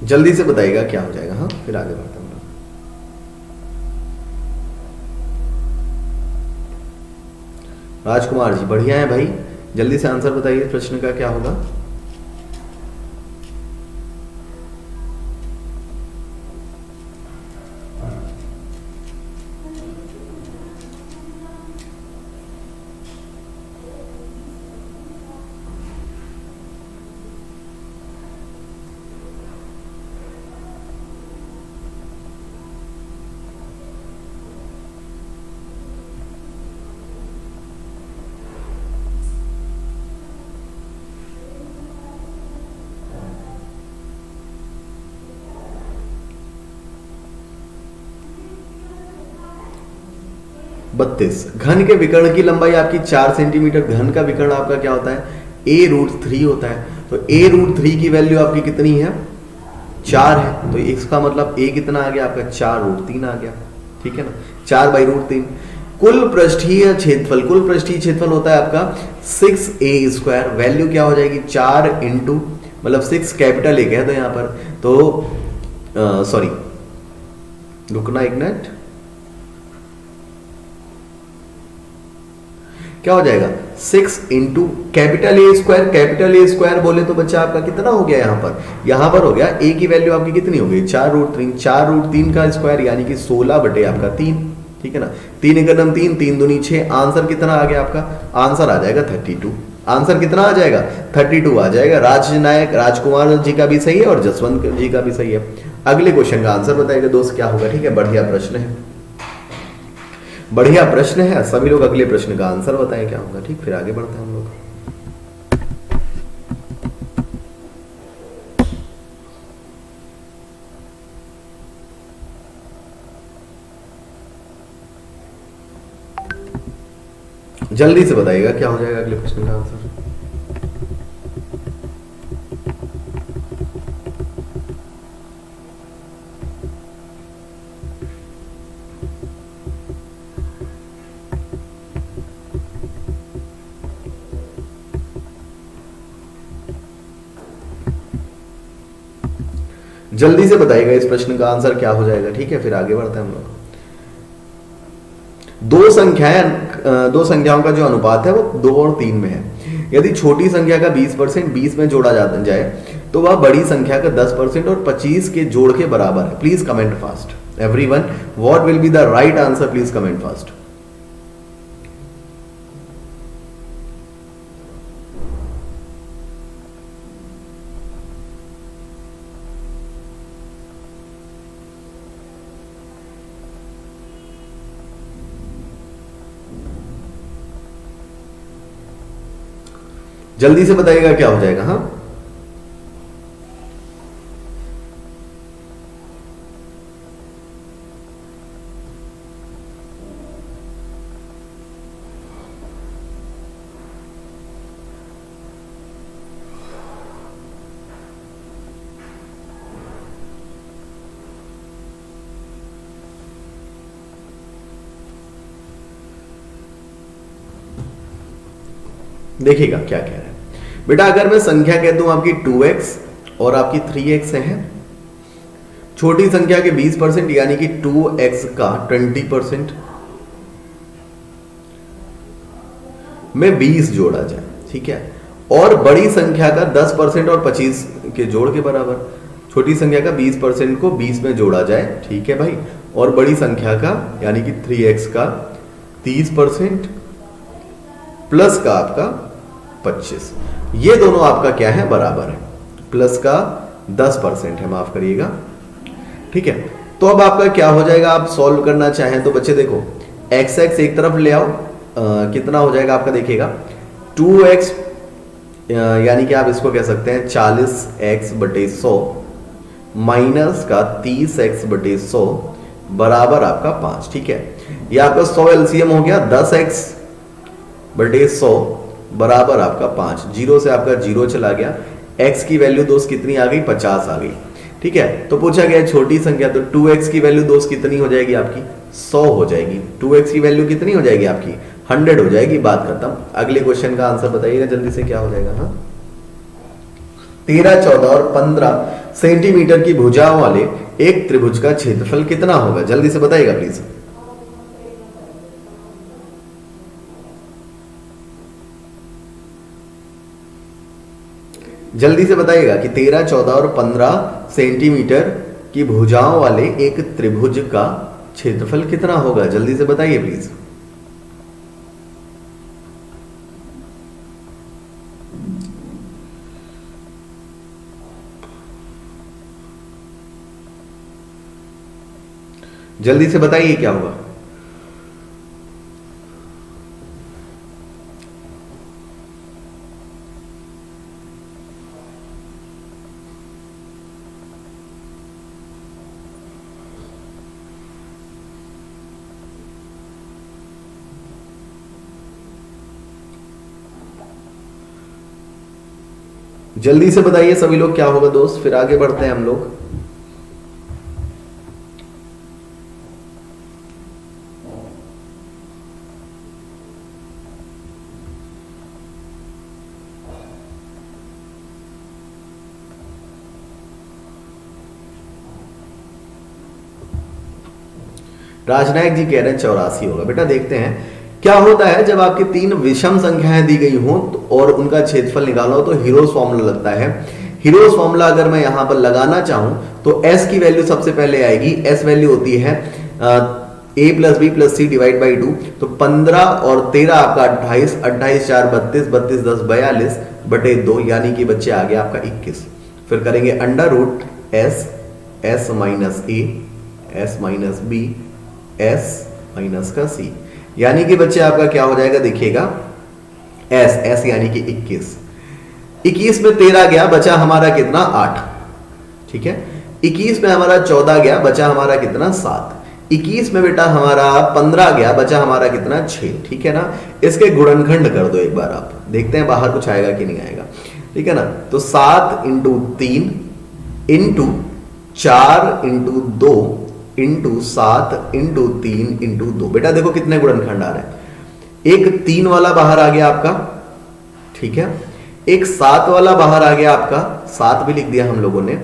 जल्दी से बताइएगा क्या हो जाएगा। हाँ, फिर आगे बढ़ते हैं। राजकुमार जी बढ़िया है भाई, जल्दी से आंसर बताइए, प्रश्न का क्या होगा? बत्तीस। घन के विकर्ण की लंबाई आपकी 4 सेंटीमीटर, घन का विकर्ण आपका क्या होता है? a√3 होता है। तो a√3 की वैल्यू आपकी कितनी है? 4 है, तो इसका मतलब a कितना आ गया आपका? 4√3 आ गया, ठीक है ना, 4/√3। कुल पृष्ठीय क्षेत्रफल, कुल पृष्ठीय क्षेत्रफल होता है आपका 6a²। वैल्यू क्या हो जाएगी? 4 इंटू, मतलब 6 कैपिटल एक है तो यहां पर, तो सॉरी रुकना एक मिनट, क्या हो जाएगा? 6 into capital A²। Capital A² बोले तो बच्चा आपका कितना हो गया यहां पर हो गया a की वैल्यू आपकी कितनी हो गई? 4√3। 4√3 का स्क्वायर यानी कि 16 बटे आपका 3, ठीक है ना। 3 एकम 3, 3 दूनी 6। आंसर कितना आ गया आपका? आंसर आ जाएगा 32। आंसर कितना आ जाएगा? 32 आ जाएगा। राजनायक राजकुमार जी का भी सही है और जसवंत जी का भी सही है। अगले क्वेश्चन का आंसर बताइएगा दोस्त क्या होगा, ठीक है। बढ़िया प्रश्न है, बढ़िया प्रश्न है। सभी लोग अगले प्रश्न का आंसर बताएं क्या होगा, ठीक। फिर आगे बढ़ते हैं हम लोग। जल्दी से बताइएगा क्या हो जाएगा अगले प्रश्न का आंसर। जल्दी से बताइएगा इस प्रश्न का आंसर क्या हो जाएगा, ठीक है, फिर आगे बढ़ते हैं हम लोग। दो संख्याओं का जो अनुपात है वो 2 और 3 में है। यदि छोटी संख्या का 20% 20 में जोड़ा जाए तो वह बड़ी संख्या का 10% और 25 के जोड़ के बराबर है। Please comment fast everyone, what will be the right answer, please comment fast. जल्दी से बताइएगा क्या हो जाएगा। हाँ, देखिएगा क्या कह रहे हैं बेटा। अगर मैं संख्या कह दूं आपकी 2x और आपकी 3x है, छोटी संख्या के 20% यानी कि 2x का 20% में 20 जोड़ा जाए, ठीक है, और बड़ी संख्या का 10% और 25 के जोड़ के बराबर। छोटी संख्या का 20% को 20 में जोड़ा जाए, ठीक है भाई, और बड़ी संख्या का यानी कि 3x का 30% प्लस का आपका 25, ये दोनों आपका क्या है, बराबर है। प्लस का 10% है, माफ करिएगा, ठीक है। तो अब आपका क्या हो जाएगा, आप सॉल्व करना चाहें तो बच्चे देखो x एक तरफ ले आओ, कितना हो जाएगा आपका, देखिएगा 2x यानी कि आप इसको कह सकते हैं 40x बटे 100 माइनस का 30x बटे 100 बराबर आपका 5, ठीक है। ये आपका 100 एलसीएम हो गया, 10x बटे 100 बराबर आपका 5, जीरो से आपका जीरो चला गया, x की वैल्यू दोस्त कितनी आ गई, 50 आ गई, ठीक है। तो पूछा गया छोटी संख्या, तो 2x की वैल्यू दोस्त कितनी हो जाएगी आपकी, 100 हो जाएगी। 2x की वैल्यू कितनी हो जाएगी आपकी, 100 हो जाएगी, बात खत्म। अगले क्वेश्चन का आंसर बताइएगा जल्दी से, क्या हो जाएगा। हाँ, 13, 14 और 15 सेंटीमीटर की भुजाओं वाले एक त्रिभुज का क्षेत्रफल कितना होगा, जल्दी से बताइएगा प्लीज। जल्दी से बताइएगा कि 13, 14 और 15 सेंटीमीटर की भुजाओं वाले एक त्रिभुज का क्षेत्रफल कितना होगा, जल्दी से बताइए प्लीज। जल्दी से बताइए क्या होगा। जल्दी से बताइए सभी लोग क्या होगा दोस्त, फिर आगे बढ़ते हैं हम लोग। राजनायक जी कह रहे हैं 84 होगा। बेटा देखते हैं क्या होता है जब आपकी 3 विषम संख्याएं दी गई हों और उनका क्षेत्रफल निकालना हो, तो हीरोज फॉर्मूला लगता है। हीरोज फॉर्मूला अगर मैं यहां पर लगाना चाहूं तो s की वैल्यू सबसे पहले आएगी। s वैल्यू होती है a plus B plus C divide by 2, तो 15 और 13 आपका 28, 28 4 32, 32 10 42 बटे 2, यानी कि बच्चे आ गया आपका 21। फिर करेंगे under root s, s minus a, s minus b, s minus का c, यानी कि बच्चे आपका क्या हो जाएगा, देखिएगा s यानी कि 21। 21 में 13 गया, बचा हमारा कितना 8, ठीक है। 21 में हमारा 14 गया, बचा हमारा कितना 7। 21 में बेटा हमारा 15 गया, बचा हमारा कितना 6, ठीक है ना। इसके गुणनखंड कर दो एक बार, आप देखते हैं बाहर कुछ आएगा कि नहीं आएगा, ठीक है ना। तो 7 into 3 into 4 into 2 into 7 into 3 into 2, बेटा देखो कितने गुणनखंड आ रहे हैं। एक 3 वाला बाहर आ गया आपका, ठीक है। एक 7 वाला बाहर आ गया आपका, 7 भी लिख दिया हम लोगों ने।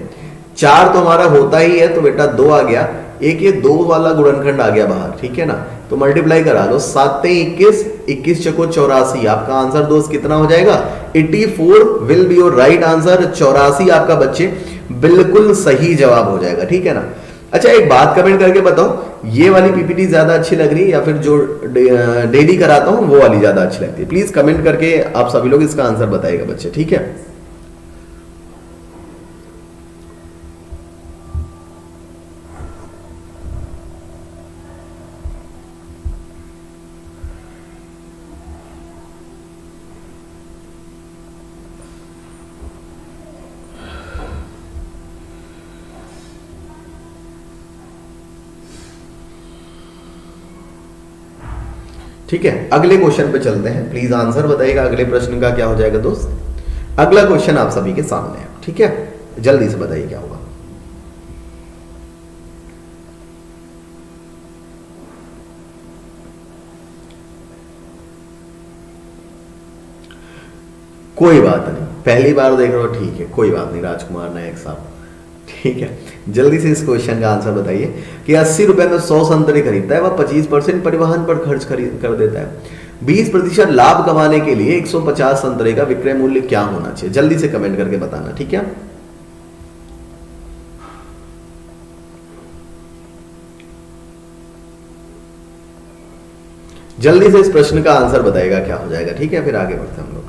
4 तो हमारा होता ही है, तो बेटा 2 आ गया। एक ये 2 वाला गुणनखंड आ गया बाहर, ठीक है ना, तो मल्टीप्लाई करा लो, 7 21, 21 चको 84। आपका आंसर दोस्त कितना हो जाएगा? 84 will be your right answer. 84 आपका बच्चे बिल्कुल सही जवाब हो जाएगा, ठीक है ना। अच्छा, एक बात कमेंट करके बताओ, ये वाली पीपीटी ज्यादा अच्छी लग रही है या फिर जो डेली कराता हूं वो वाली ज्यादा अच्छी लगती है? प्लीज कमेंट करके आप सभी लोग इसका आंसर बताइएगा बच्चे, ठीक है। ठीक है, अगले क्वेश्चन पे चलते हैं। प्लीज आंसर बताइएगा अगले प्रश्न का क्या हो जाएगा दोस्त। अगला क्वेश्चन आप सभी के सामने है, ठीक है, जल्दी से बताइए क्या होगा। कोई बात नहीं, पहली बार देख रहे हो, ठीक है, कोई बात नहीं राजकुमार नायक साहब, ठीक है। जल्दी से इस क्वेश्चन का आंसर बताइए कि 80 रुपए में 100 संतरे खरीदता है, वह 25% परिवहन पर खर्च कर देता है। 20% लाभ कमाने के लिए 150 संतरे का विक्रय मूल्य क्या होना चाहिए? जल्दी से कमेंट करके बताना, ठीक है। जल्दी से इस प्रश्न का आंसर बताएगा क्या हो जाएगा, ठीक है, फिर आगे बढ़ते हैं हम लोग।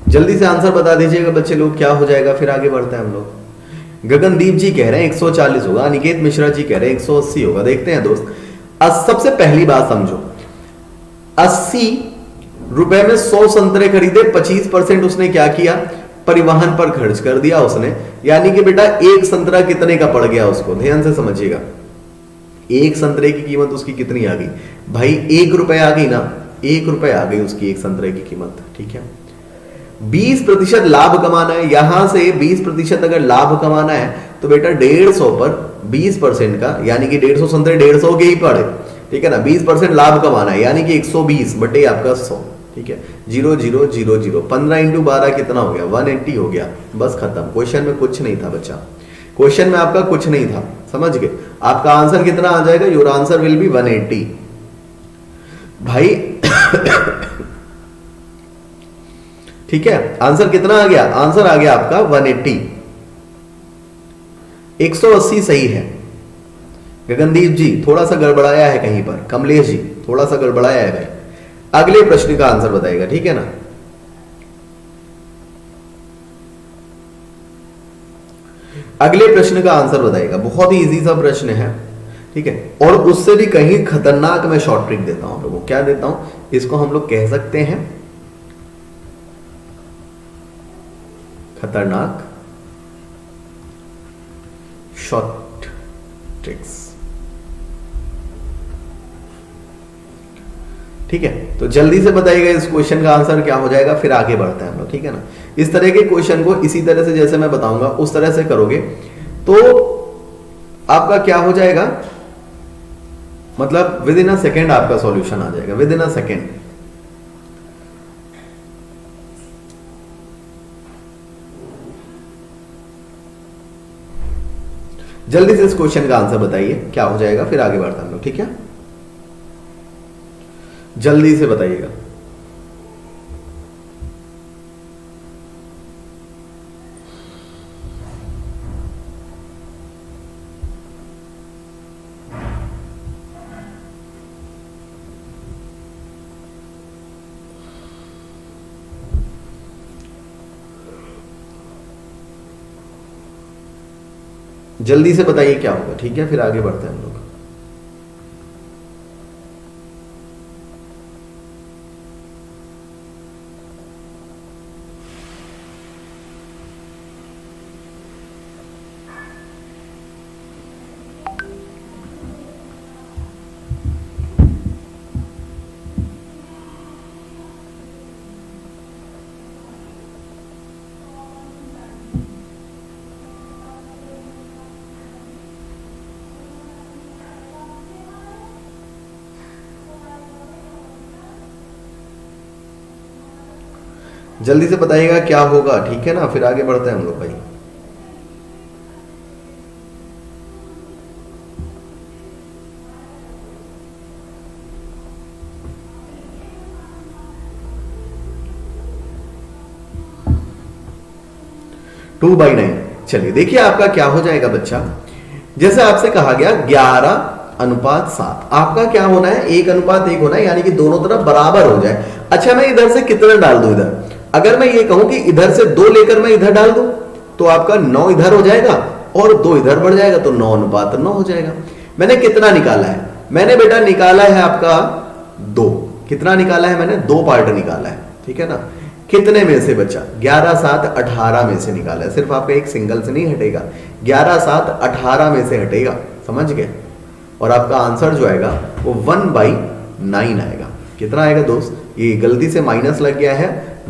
जल्दी से आंसर बता दीजिएगा बच्चे लोग, क्या हो जाएगा, फिर आगे बढ़ते हैं हम लोग। गगनदीप जी कह रहे हैं 140 होगा, अनिकेत मिश्रा जी कह रहे हैं 180 होगा। देखते हैं दोस्त, सबसे पहली बात समझो, 80 रुपए में 100 संतरे खरीदे, 25% उसने क्या किया? परिवहन पर खर्च कर दिया उसने। यानी कि बेटा एक संतरा कितने का पड़ गया उसको? ध्यान से समझिएगा, एक संतरे की कीमत उसकी कितनी आ गई भाई? 1 रुपए आ गई ना, 1 रुपए आ गई उसकी एक संतरे की कीमत, ठीक है। 20% लाभ कमाना है, यहां से 20% अगर लाभ कमाना है तो बेटा 150 पर 20% का, यानी कि 150 संतरे 150 के ही पड़े, ठीक है ना। 20% लाभ कमाना है यानी कि 120 बटे आपका 100, ठीक है। 0 0 0 0, 15 × 12 कितना हो गया? 180 हो गया, बस खत्म। क्वेश्चन में कुछ नहीं था बच्चा, क्वेश्चन में आपका कुछ नहीं था, समझ गए। आपका आंसर कितना आ जाएगा? योर आंसर विल बी 180 भाई। ठीक है, आंसर कितना आ गया? आंसर आ गया आपका 180। 180 सही है। गगनदीप जी थोड़ा सा गड़बड़ाया है कहीं पर, कमलेश जी थोड़ा सा गड़बड़ाया है भाई। अगले प्रश्न का आंसर बताइएगा, ठीक है ना। अगले प्रश्न का आंसर बताइएगा, बहुत ही इजी सा प्रश्न है, ठीक है। और उससे भी कहीं खतरनाक मैं शॉर्ट ट्रिक देता हूं आप लोगों को। क्या देता हूं? इसको हम लोग कह सकते हैं खतरनाक शॉर्ट ट्रिक्स, ठीक है। तो जल्दी से बताइएगा इस क्वेश्चन का आंसर क्या हो जाएगा, फिर आगे बढ़ते हैं हम लोग, ठीक है ना। इस तरह के क्वेश्चन को इसी तरह से जैसे मैं बताऊंगा उस तरह से करोगे तो आपका क्या हो जाएगा, मतलब विद इन अ सेकेंड आपका सॉल्यूशन आ जाएगा, विद इन अ सेकेंड। जल्दी से इस क्वेश्चन का आंसर बताइए क्या हो जाएगा, फिर आगे बढ़ते हैं हम लोग, ठीक है। जल्दी से बताइएगा। जल्दी से बताइए क्या होगा, ठीक है, फिर आगे बढ़ते हैं हम लोग। जल्दी से बताइएगा क्या होगा, ठीक है ना, फिर आगे बढ़ते हैं हम लोग भाई। टू बाई नाइन, चलिए देखिए आपका क्या हो जाएगा बच्चा। जैसे आपसे कहा गया 11:7, आपका क्या होना है, 1:1 होना है, यानी कि दोनों तरफ बराबर हो जाए। अच्छा मैं इधर से कितना डाल दूं, इधर अगर मैं ये कहूं कि इधर से 2 लेकर मैं इधर डाल दूं तो आपका 9 इधर हो जाएगा और 2 इधर बढ़ जाएगा, तो 9:9 हो जाएगा। मैंने कितना निकाला है, मैंने बेटा निकाला है आपका 2। कितना निकाला है मैंने, 2 पार्ट निकाला है, ठीक है ना। कितने में से बच्चा, 11/7 में से निकाला है, सिर्फ आपका एक सिंगल से नहीं हटेगा, 11/7 में से हटेगा, समझ गए। और आपका आंसर जो आएगा वो 1/9 आएगा। कितना आएगा दोस्त, ये गलती से माइनस लग गया है,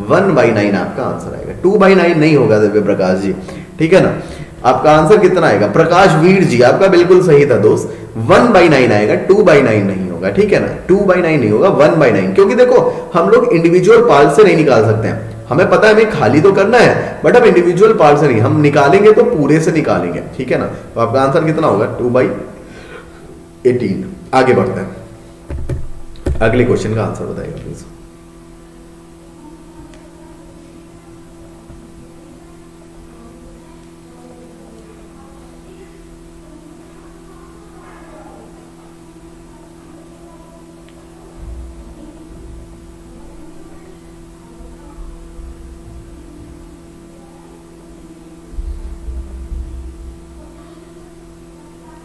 1/9 आपका आंसर आएगा, 2/9 नहीं होगा दिव्य प्रकाश जी, ठीक है ना। आपका आंसर कितना आएगा, प्रकाश वीर जी आपका बिल्कुल सही था दोस्त, 1/9 आएगा, 2/9 नहीं होगा, ठीक है ना। 2/9 नहीं होगा, 1/9, क्योंकि देखो हम लोग इंडिविजुअल पार्ट से नहीं निकाल सकते हैं, हमें पता है हमें खाली तो करना है, बट हम इंडिविजुअल पार्ट से नहीं, हम निकालेंगे तो पूरे से निकालेंगे, ठीक है ना। तो आपका आंसर कितना होगा, 2/18। आगे बढ़ते हैं, अगले क्वेश्चन का आंसर बताइएगा प्लीज।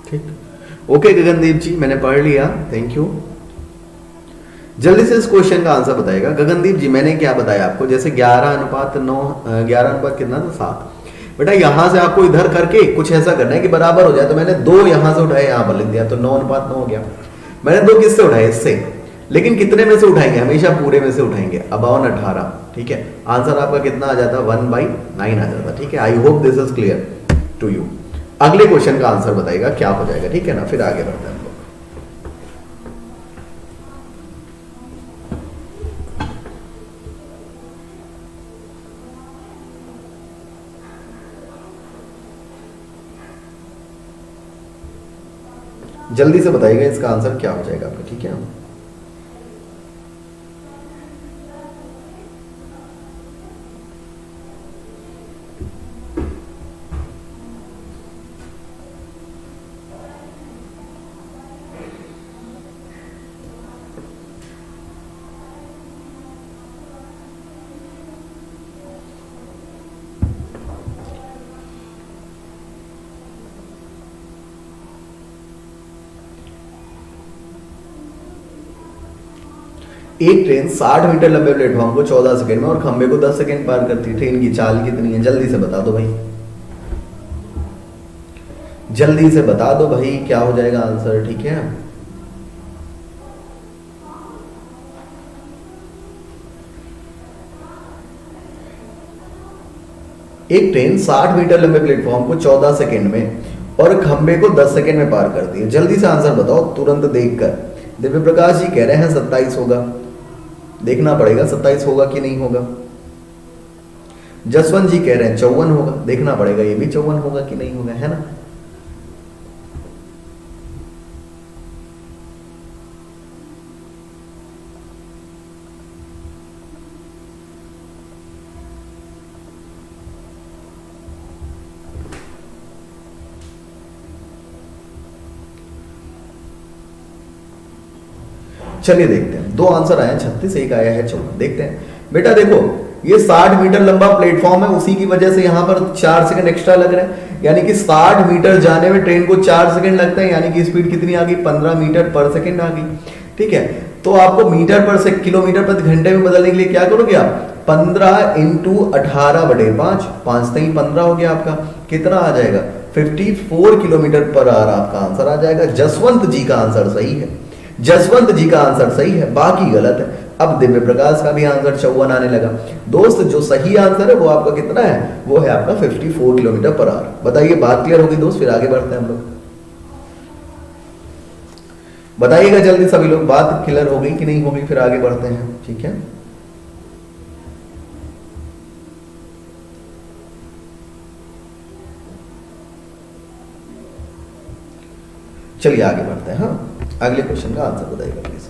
ठीक, ओके गगनदीप जी मैंने पढ़ लिया, थैंक यू। जल्दी से इस क्वेश्चन का आंसर बताएगा गगनदीप जी। मैंने क्या बताया आपको, जैसे 11:9, 11 कितना था 7, बेटा यहां से आपको इधर करके कुछ ऐसा करना है कि बराबर हो जाए। तो मैंने 2 यहां से उठाए, यहां पर लिख दिया, तो 9:9 हो गया। मैंने 2 किससे उठाए, इससे, लेकिन कितने में से उठाएंगे, हमेशा पूरे में से उठाएंगे, अबाउन 18, ठीक है। आंसर आपका कितना आ जाता, 1/9 आ जाता, ठीक है। I hope this is clear to you. अगले क्वेश्चन का आंसर बताएगा क्या हो जाएगा, ठीक है ना, फिर आगे बढ़ते हैं हम लोग। जल्दी से बताइएगा इसका आंसर क्या हो जाएगा आपका, ठीक है। एक ट्रेन 60 मीटर लंबे प्लेटफॉर्म को 14 सेकंड में और खंबे को 10 सेकंड पार करती है, ट्रेन की चाल कितनी है, जल्दी से बता दो भाई, जल्दी से बता दो भाई, क्या हो जाएगा आंसर, ठीक है। एक ट्रेन 60 मीटर लंबे प्लेटफॉर्म को 14 सेकंड में और खंबे को 10 सेकंड में पार करती है, जल्दी से आंसर बताओ तुरंत देखकर। दिव्य प्रकाश जी कह रहे हैं 27 होगा, देखना पड़ेगा 27 होगा कि नहीं होगा। जसवंत जी कह रहे हैं 54 होगा, देखना पड़ेगा ये भी 54 होगा कि नहीं होगा, है ना। चलिए देखते हैं, 2 आंसर आए हैं 36, एक आया है 54। देखते हैं बेटा, देखो ये 60 मीटर लंबा प्लेटफॉर्म है, उसी की वजह से यहां पर 4 सेकंड एक्स्ट्रा लग रहे हैं, यानी कि 60 मीटर जाने में ट्रेन को 4 सेकंड लगता है, यानी कि स्पीड कितनी आ गई, 15 मीटर पर सेकंड आ गई, ठीक है। तो आपको मीटर पर सेकंड, किलोमीटर प्रति घंटे में बदलने के लिए क्या करोगे आप, 15 × 18/5, 5 3 15 हो गया आपका, कितना आ जाएगा 54 किलोमीटर पर आवर आपका आंसर आ जाएगा। जसवंत जी का आंसर सही है, जसवंत जी का आंसर सही है, बाकी गलत है। अब दिव्य प्रकाश का भी आंसर 54 आने लगा। दोस्त जो सही आंसर है वो आपका कितना है, वो है आपका 54 किलोमीटर पर आवर। बताइए बात क्लियर होगी दोस्त, फिर आगे बढ़ते हैं हम लोग। बताइएगा जल्दी सभी लोग, बात क्लियर हो गई कि नहीं होगी, फिर आगे बढ़ते हैं, ठीक है। चलिए आगे बढ़ते हैं। हाँ, अगले क्वेश्चन का आंसर बताइएगा प्लीज।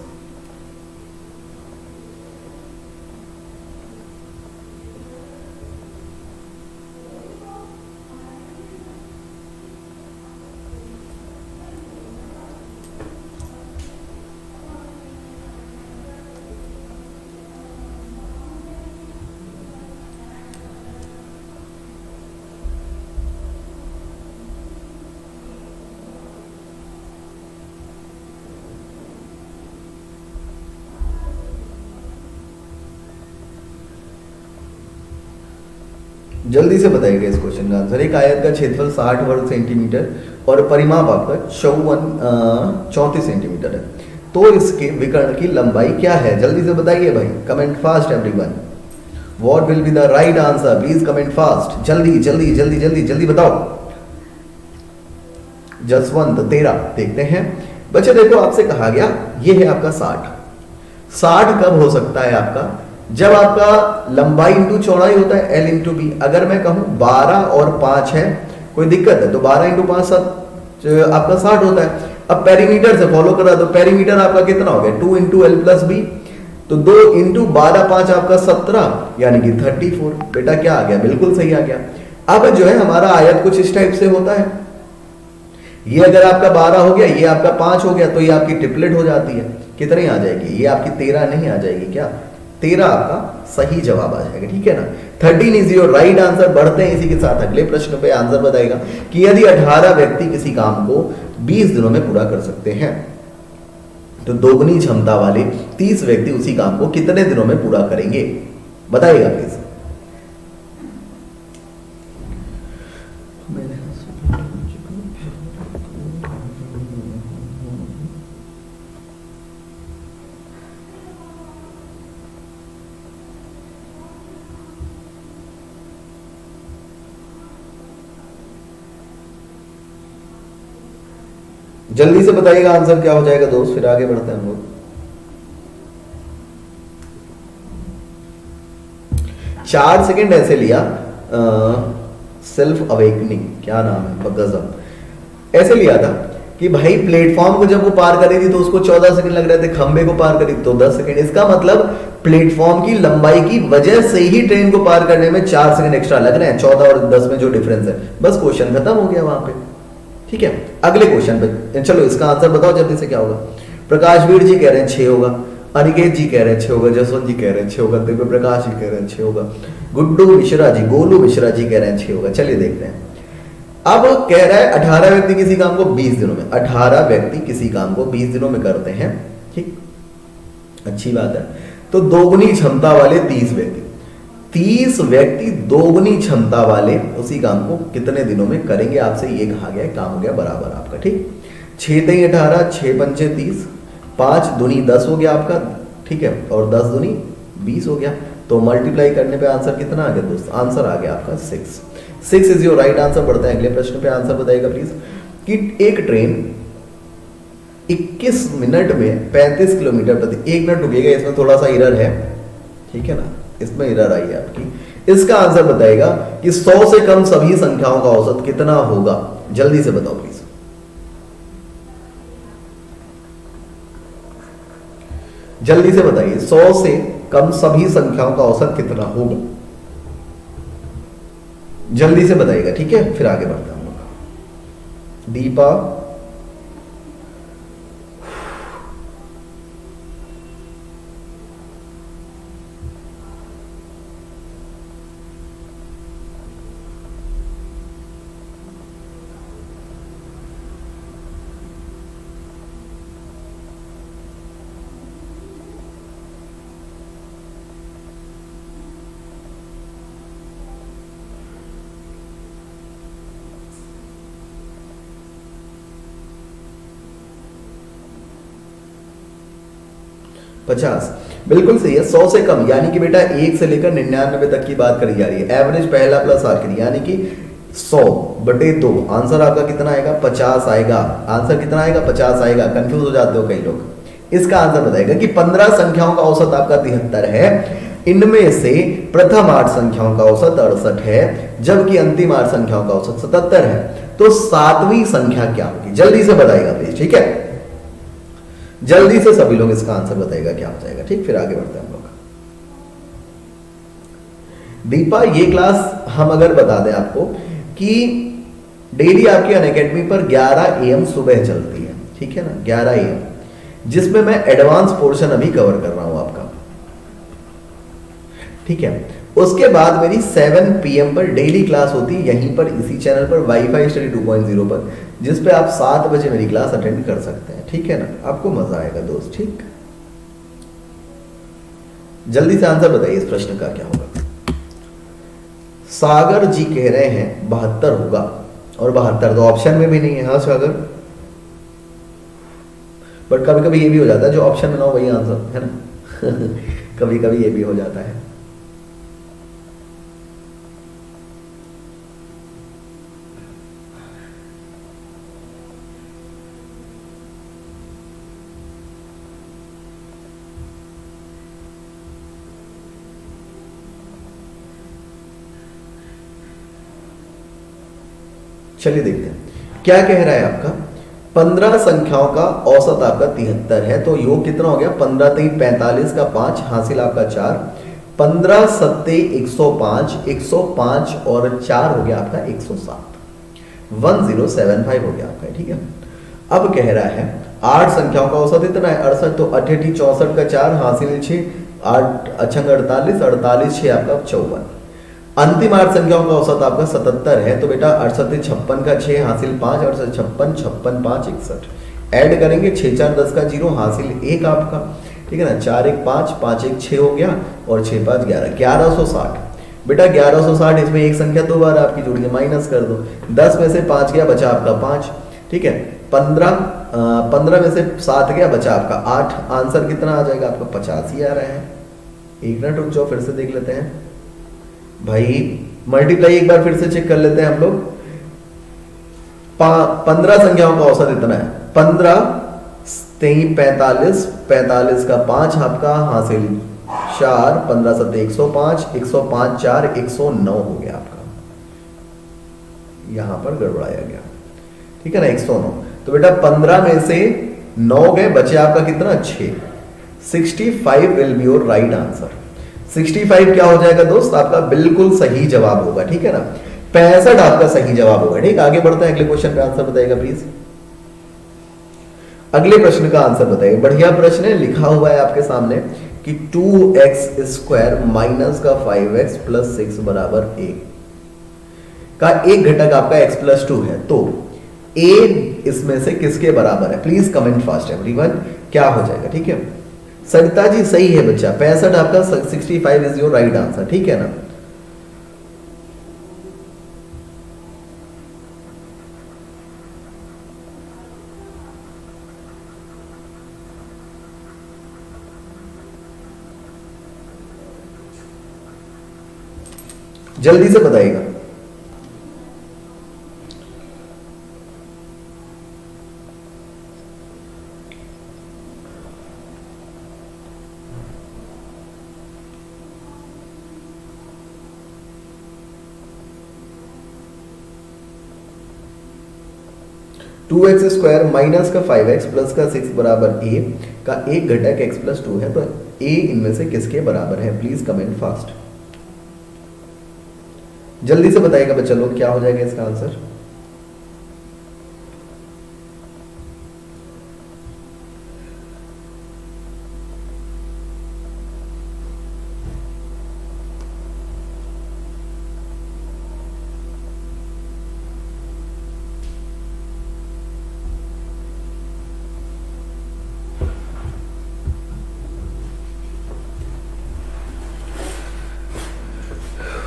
जल्दी से बताइएगा इस क्वेश्चन का आंसर। एक आयत का क्षेत्रफल 60 वर्ग सेंटीमीटर और परिमाप आपका 34 सेंटीमीटर है, तो इसके विकर्ण की लंबाई क्या है? जल्दी से बताइए भाई, comment fast everyone. What will be the right answer? Please comment fast, जल्दी जल्दी जल्दी जल्दी जल्दी बताओ। जसवंत 13। देखते हैं बच्चे, देखो आपसे कहा गया ये है आपका 60। 60 कब हो सकता है आपका? जब आपका लंबाई इंटू चौड़ाई होता है, L इंटू बी। अगर मैं कहूं 12 और 5 है, कोई दिक्कत है तो 12 इंटू 5 आपका 60 होता है। अब पेरीमीटर से फॉलो करा दो, पेरीमीटर आपका कितना हो गया? 2 इंटू एल प्लस बी, तो 2 इंटू 12 5 आपका 17 यानी कि 34। बेटा क्या आ गया? बिल्कुल सही आ गया। अब जो है हमारा आयत कुछ इस टाइप से होता है, ये अगर आपका 12 हो गया, ये आपका 5 हो गया, तो ये आपकी ट्रिपलेट हो जाती है। कितनी आ जाएगी? ये आपकी 13 नहीं आ जाएगी क्या? 13 आपका सही जवाब आ जाएगा, ठीक है ना। 13 इज योर राइट आंसर। बढ़ते हैं इसी के साथ अगले प्रश्न पे। आंसर बताएगा कि यदि 18 व्यक्ति किसी काम को 20 दिनों में पूरा कर सकते हैं, तो दोगुनी क्षमता वाले 30 व्यक्ति उसी काम को कितने दिनों में पूरा करेंगे? बताइएगा प्लीज। जल्दी से बताइएगा आंसर क्या हो जाएगा दोस्त, फिर आगे बढ़ते हैं हम लोग। चार सेकेंड ऐसे लिया, सेल्फ अवेकनिंग, क्या नाम है, गजब, ऐसे लिया था कि भाई प्लेटफॉर्म को जब वो पार करी थी तो उसको 14 सेकंड लग रहे थे, खंबे को पार करी तो 10 सेकंड। इसका मतलब प्लेटफॉर्म की लंबाई की वजह से ही ट्रेन को पार करने में 4 सेकंड एक्स्ट्रा लग रहे हैं, 14 और 10 में जो डिफरेंस है। बस क्वेश्चन खत्म हो गया वहां पे, ठीक है। अगले क्वेश्चन पे चलो, इसका आंसर बताओ जल्दी से क्या होगा। प्रकाशवीर जी कह रहे हैं 6 होगा, अनिकेत जी कह रहे हैं 6 होगा, जसवंत जी कह रहे हैं 6 होगा, दिव्य प्रकाश जी कह रहे हैं 6 होगा, गुड्डू मिश्रा जी, गोलू मिश्रा जी कह रहे हैं 6 होगा। चलिए देखते हैं। अब कह रहा है 18 व्यक्ति किसी काम को 20 दिनों में, 18 व्यक्ति किसी काम को 20 दिनों में करते हैं, ठीक, अच्छी बात है। तो दोगुनी क्षमता वाले 30 व्यक्ति, 30 व्यक्ति दोगुनी क्षमता वाले उसी काम को कितने दिनों में करेंगे? आपसे ये कहा गया है, काम हो गया बराबर आपका, ठीक। 6 3 18, 6 पंचे 30, 5 दूनी 10 हो गया आपका, ठीक है, और 10 दूनी 20 हो गया। तो मल्टीप्लाई करने पे आंसर कितना आ गया दोस्त? आंसर आ गया आपका 6 इज योर राइट आंसर। बढ़ते हैं अगले प्रश्न पे। आंसर बताइएगा प्लीज कि एक ट्रेन 21 मिनट में 35 किलोमीटर प्रति, 1 मिनट रुकिएगा, इसमें थोड़ा सा एरर है, ठीक है ना, इसमें एरर आई है आपकी। इसका आंसर बताएगा कि 100 से कम सभी संख्याओं का औसत कितना होगा? जल्दी से बताओ प्लीज। जल्दी से बताइए, 100 से कम सभी संख्याओं का औसत कितना होगा? जल्दी से बताइएगा, ठीक है, फिर आगे बढ़ते हैं हम लोग। दीपा, पचास, बिल्कुल सही है। 100 से कम यानी कि बेटा 1 से लेकर 99 तक की बात करी जा रही है। एवरेज पहला प्लस आखिरी यानी कि 100/2। आंसर आपका कितना आएगा? 50 आएगा। आंसर कितना आएगा? 50 आएगा। कंफ्यूज हो जाते हो कई लोग। इसका आंसर बताएगा कि 15 संख्याओं का औसत आपका 73 है। इनमें से प्रथम 8 संख्याओं का औसत 68 है, जबकि अंतिम 8 संख्याओं का औसत 77 है। तो 7वीं संख्या क्या होगी? जल्दी से बताइएगा प्लीज, ठीक है? जल्दी से सभी लोग इसका आंसर बताइएगा क्या हो जाएगा, ठीक? फिर आगे बढ़ते हैं हम लोग। दीपा, ये क्लास हम अगर बता दें आपको कि डेली आपकी अनअकैडमी पर 11 AM सुबह चलती है, ठीक है ना? 11 AM, जिसमें मैं एडवांस पोर्शन अभी कवर कर रहा हूं आपका, ठीक है? उसके बाद मेरी 7 PM पर डेली क्लास होती है यहीं पर, इसी चैनल पर, वाईफाई स्टडी 2.0 पर, जिस पे आप 7 बजे मेरी क्लास अटेंड कर सकते हैं, ठीक है ना? आपको मजा आएगा दोस्त, ठीक? जल्दी से आंसर बताइए इस प्रश्न का क्या होगा। सागर जी कह रहे हैं 72 होगा, और 72 तो ऑप्शन में भी नहीं है। हाँ सागर, बट कभी कभी ये भी हो जाता है जो ऑप्शन में ना हो वही आंसर है ना। कभी कभी ये भी हो जाता है। चलिए देखते हैं क्या कह रहा है आपका। 15 संख्याओं का औसत आपका 73 है, तो योग कितना हो गया? 15 3 45 का 5 हासिल आपका 4, 15 सत्ते 105, 105 और 4 हो गया आपका 107, 1075 हो गया आपका, ठीक है? अब कह रहा है 8 संख्याओं का औसत इतना है 68, तो 88 64 का 4 हासिल 6, 8 अच्छंग 48, 48 6 आपका 54। अंतिम 8 संख्याओं का औसत आपका 77 है, तो बेटा 68 56 का 6 हासिल 5, 68 56 56 5 61, ऐड करेंगे 6 4 10 का 0 हासिल 1 आपका, ठीक है ना? 4 1 5 5 1 6 हो गया, और 6 5 11, 1160। बेटा 1160, इसमें एक संख्या 2 बार आपकी जुड़ी है, माइनस कर दो। 10 में से 5 गया, बचा आपका 5, ठीक है? 15 में से 7 गया, बचा आपका 8। आंसर कितना आ जाएगा आपका? 85 आ रहा है। एक मिनट रुक जाओ, फिर से देख लेते हैं भाई, मल्टीप्लाई एक बार फिर से चेक कर लेते हैं हम लोग। 15 संख्याओं का औसत इतना है, 15 3 45, 45 का 5 आपका हासिल 4, 15 7 105, 105 4 109 हो गया आपका, यहां पर गड़बड़ाया गया, ठीक है ना? 109। तो बेटा 15 में से 9 गए, बचे आपका कितना? 6। 65 will be your right answer. 65 क्या हो जाएगा दोस्त? आपका बिल्कुल सही जवाब होगा, ठीक है ना? 65 आपका सही जवाब होगा, ठीक? आगे बढ़ते हैं, अगले क्वेश्चन का आंसर बताइएगा प्लीज। अगले प्रश्न का आंसर बताइए। बढ़िया प्रश्न है, लिखा हुआ है आपके सामने कि 2x² माइनस का 5x प्लस 6 बराबर a का एक घटक आपका x प्लस 2 है, तो a इसमें से किसके बराबर है? प्लीज कमेंट फास्ट एवरीवन, क्या हो जाएगा, ठीक है? सरिता जी सही है बच्चा, 65 आपका 65 इज योर राइट आंसर, ठीक है ना? जल्दी से बताइएगा। टू एक्स स्क्वायर माइनस का 5x प्लस का 6 बराबर a का एक घटक x प्लस 2 है, तो a इनमें से किसके बराबर है? प्लीज कमेंट फास्ट, जल्दी से बताइएगा बच्चा लोग, क्या हो जाएगा इसका आंसर?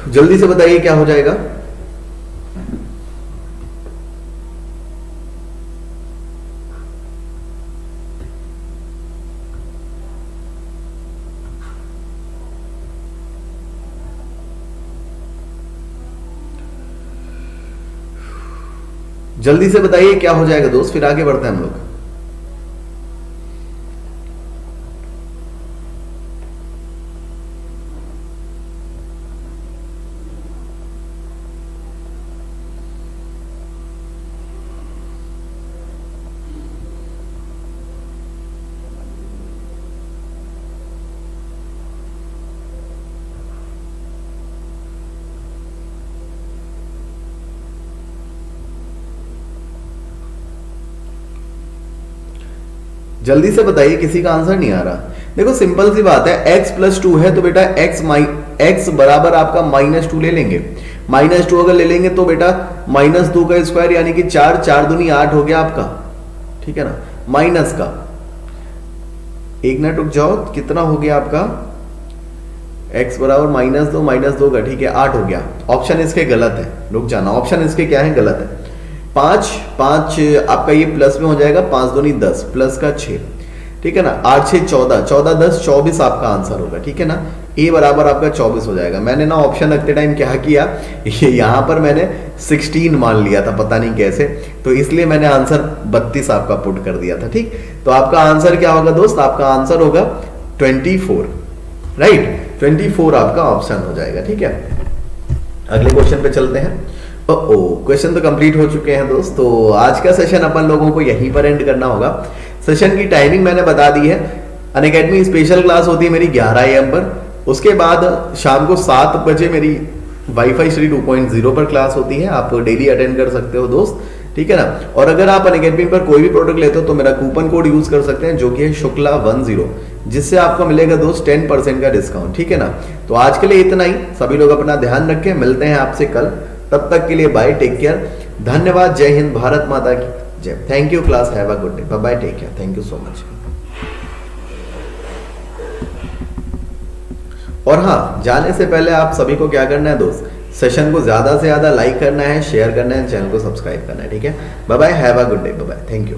जल्दी से बताइए क्या हो जाएगा? जल्दी से बताइए क्या हो जाएगा दोस्त, फिर आगे बढ़ते हैं हम लोग। जल्दी से बताइए, किसी का आंसर नहीं आ रहा। देखो सिंपल सी बात है, x प्लस 2 है तो बेटा x बराबर आपका -2 ले लेंगे। -2 अगर ले लेंगे तो बेटा -2 का स्क्वायर यानी कि 4, 4 दूनी 8 हो गया आपका, ठीक है ना। माइनस का, एक मिनट रुक जाओ, कितना हो गया आपका, x बराबर -2 का, ठीक है 8 हो गया। ऑप्शन इसके गलत है, रुक जाना, ऑप्शन इसके क्या है, गलत है। 5 आपका ये प्लस में हो जाएगा, 5 दूनी 10 प्लस का 6, ठीक है ना। 8 6 14, 14 10 24 आपका आंसर होगा, ठीक है ना। ए बराबर आपका 24 हो जाएगा। मैंने ना ऑप्शन रखते टाइम क्या किया, ये यहाँ पर मैंने 16 मान लिया था, पता नहीं कैसे, तो इसलिए मैंने आंसर 32 आपका पुट कर दिया था, ठीक। तो आपका आंसर क्या होगा दोस्त, आपका आंसर होगा 24, राइट। 24 आपका ऑप्शन हो जाएगा, ठीक है। अगले क्वेश्चन पे चलते हैं। क्वेश्चन तो कंप्लीट हो चुके हैं दोस्त। तो आज का सेशन अपन लोगों को यहीं पर एंड करना होगा। सेशन की टाइमिंग मैंने बता दी है। अनअकैडमी स्पेशल क्लास होती है मेरी 11 AM पर, उसके बाद शाम को 7 बजे मेरी वाईफाई श्री 2.0 पर क्लास होती है, आप डेली अटेंड कर सकते हो दोस्त, ठीक है ना। और अगर आप अनअकैडमी पर कोई भी प्रोडक्ट लेते हो तो मेरा कूपन कोड यूज कर सकते हैं, जो कि है शुक्ला10, जिससे आपको मिलेगा दोस्त 10% का डिस्काउंट, ठीक है ना। तो आज के लिए इतना ही, सभी लोग अपना ध्यान रखें, मिलते हैं आपसे कल, तब तक के लिए बाय, टेक केयर, धन्यवाद, जय हिंद, भारत माता की जय। Thank you class, have a good day, bye bye, take care, thank you so much. और हाँ, जाने से पहले आप सभी को क्या करना है दोस्त, सेशन को ज्यादा से ज्यादा लाइक करना है, शेयर करना है, चैनल को सब्सक्राइब करना है, ठीक है। Bye bye, have a good day, bye bye, thank you.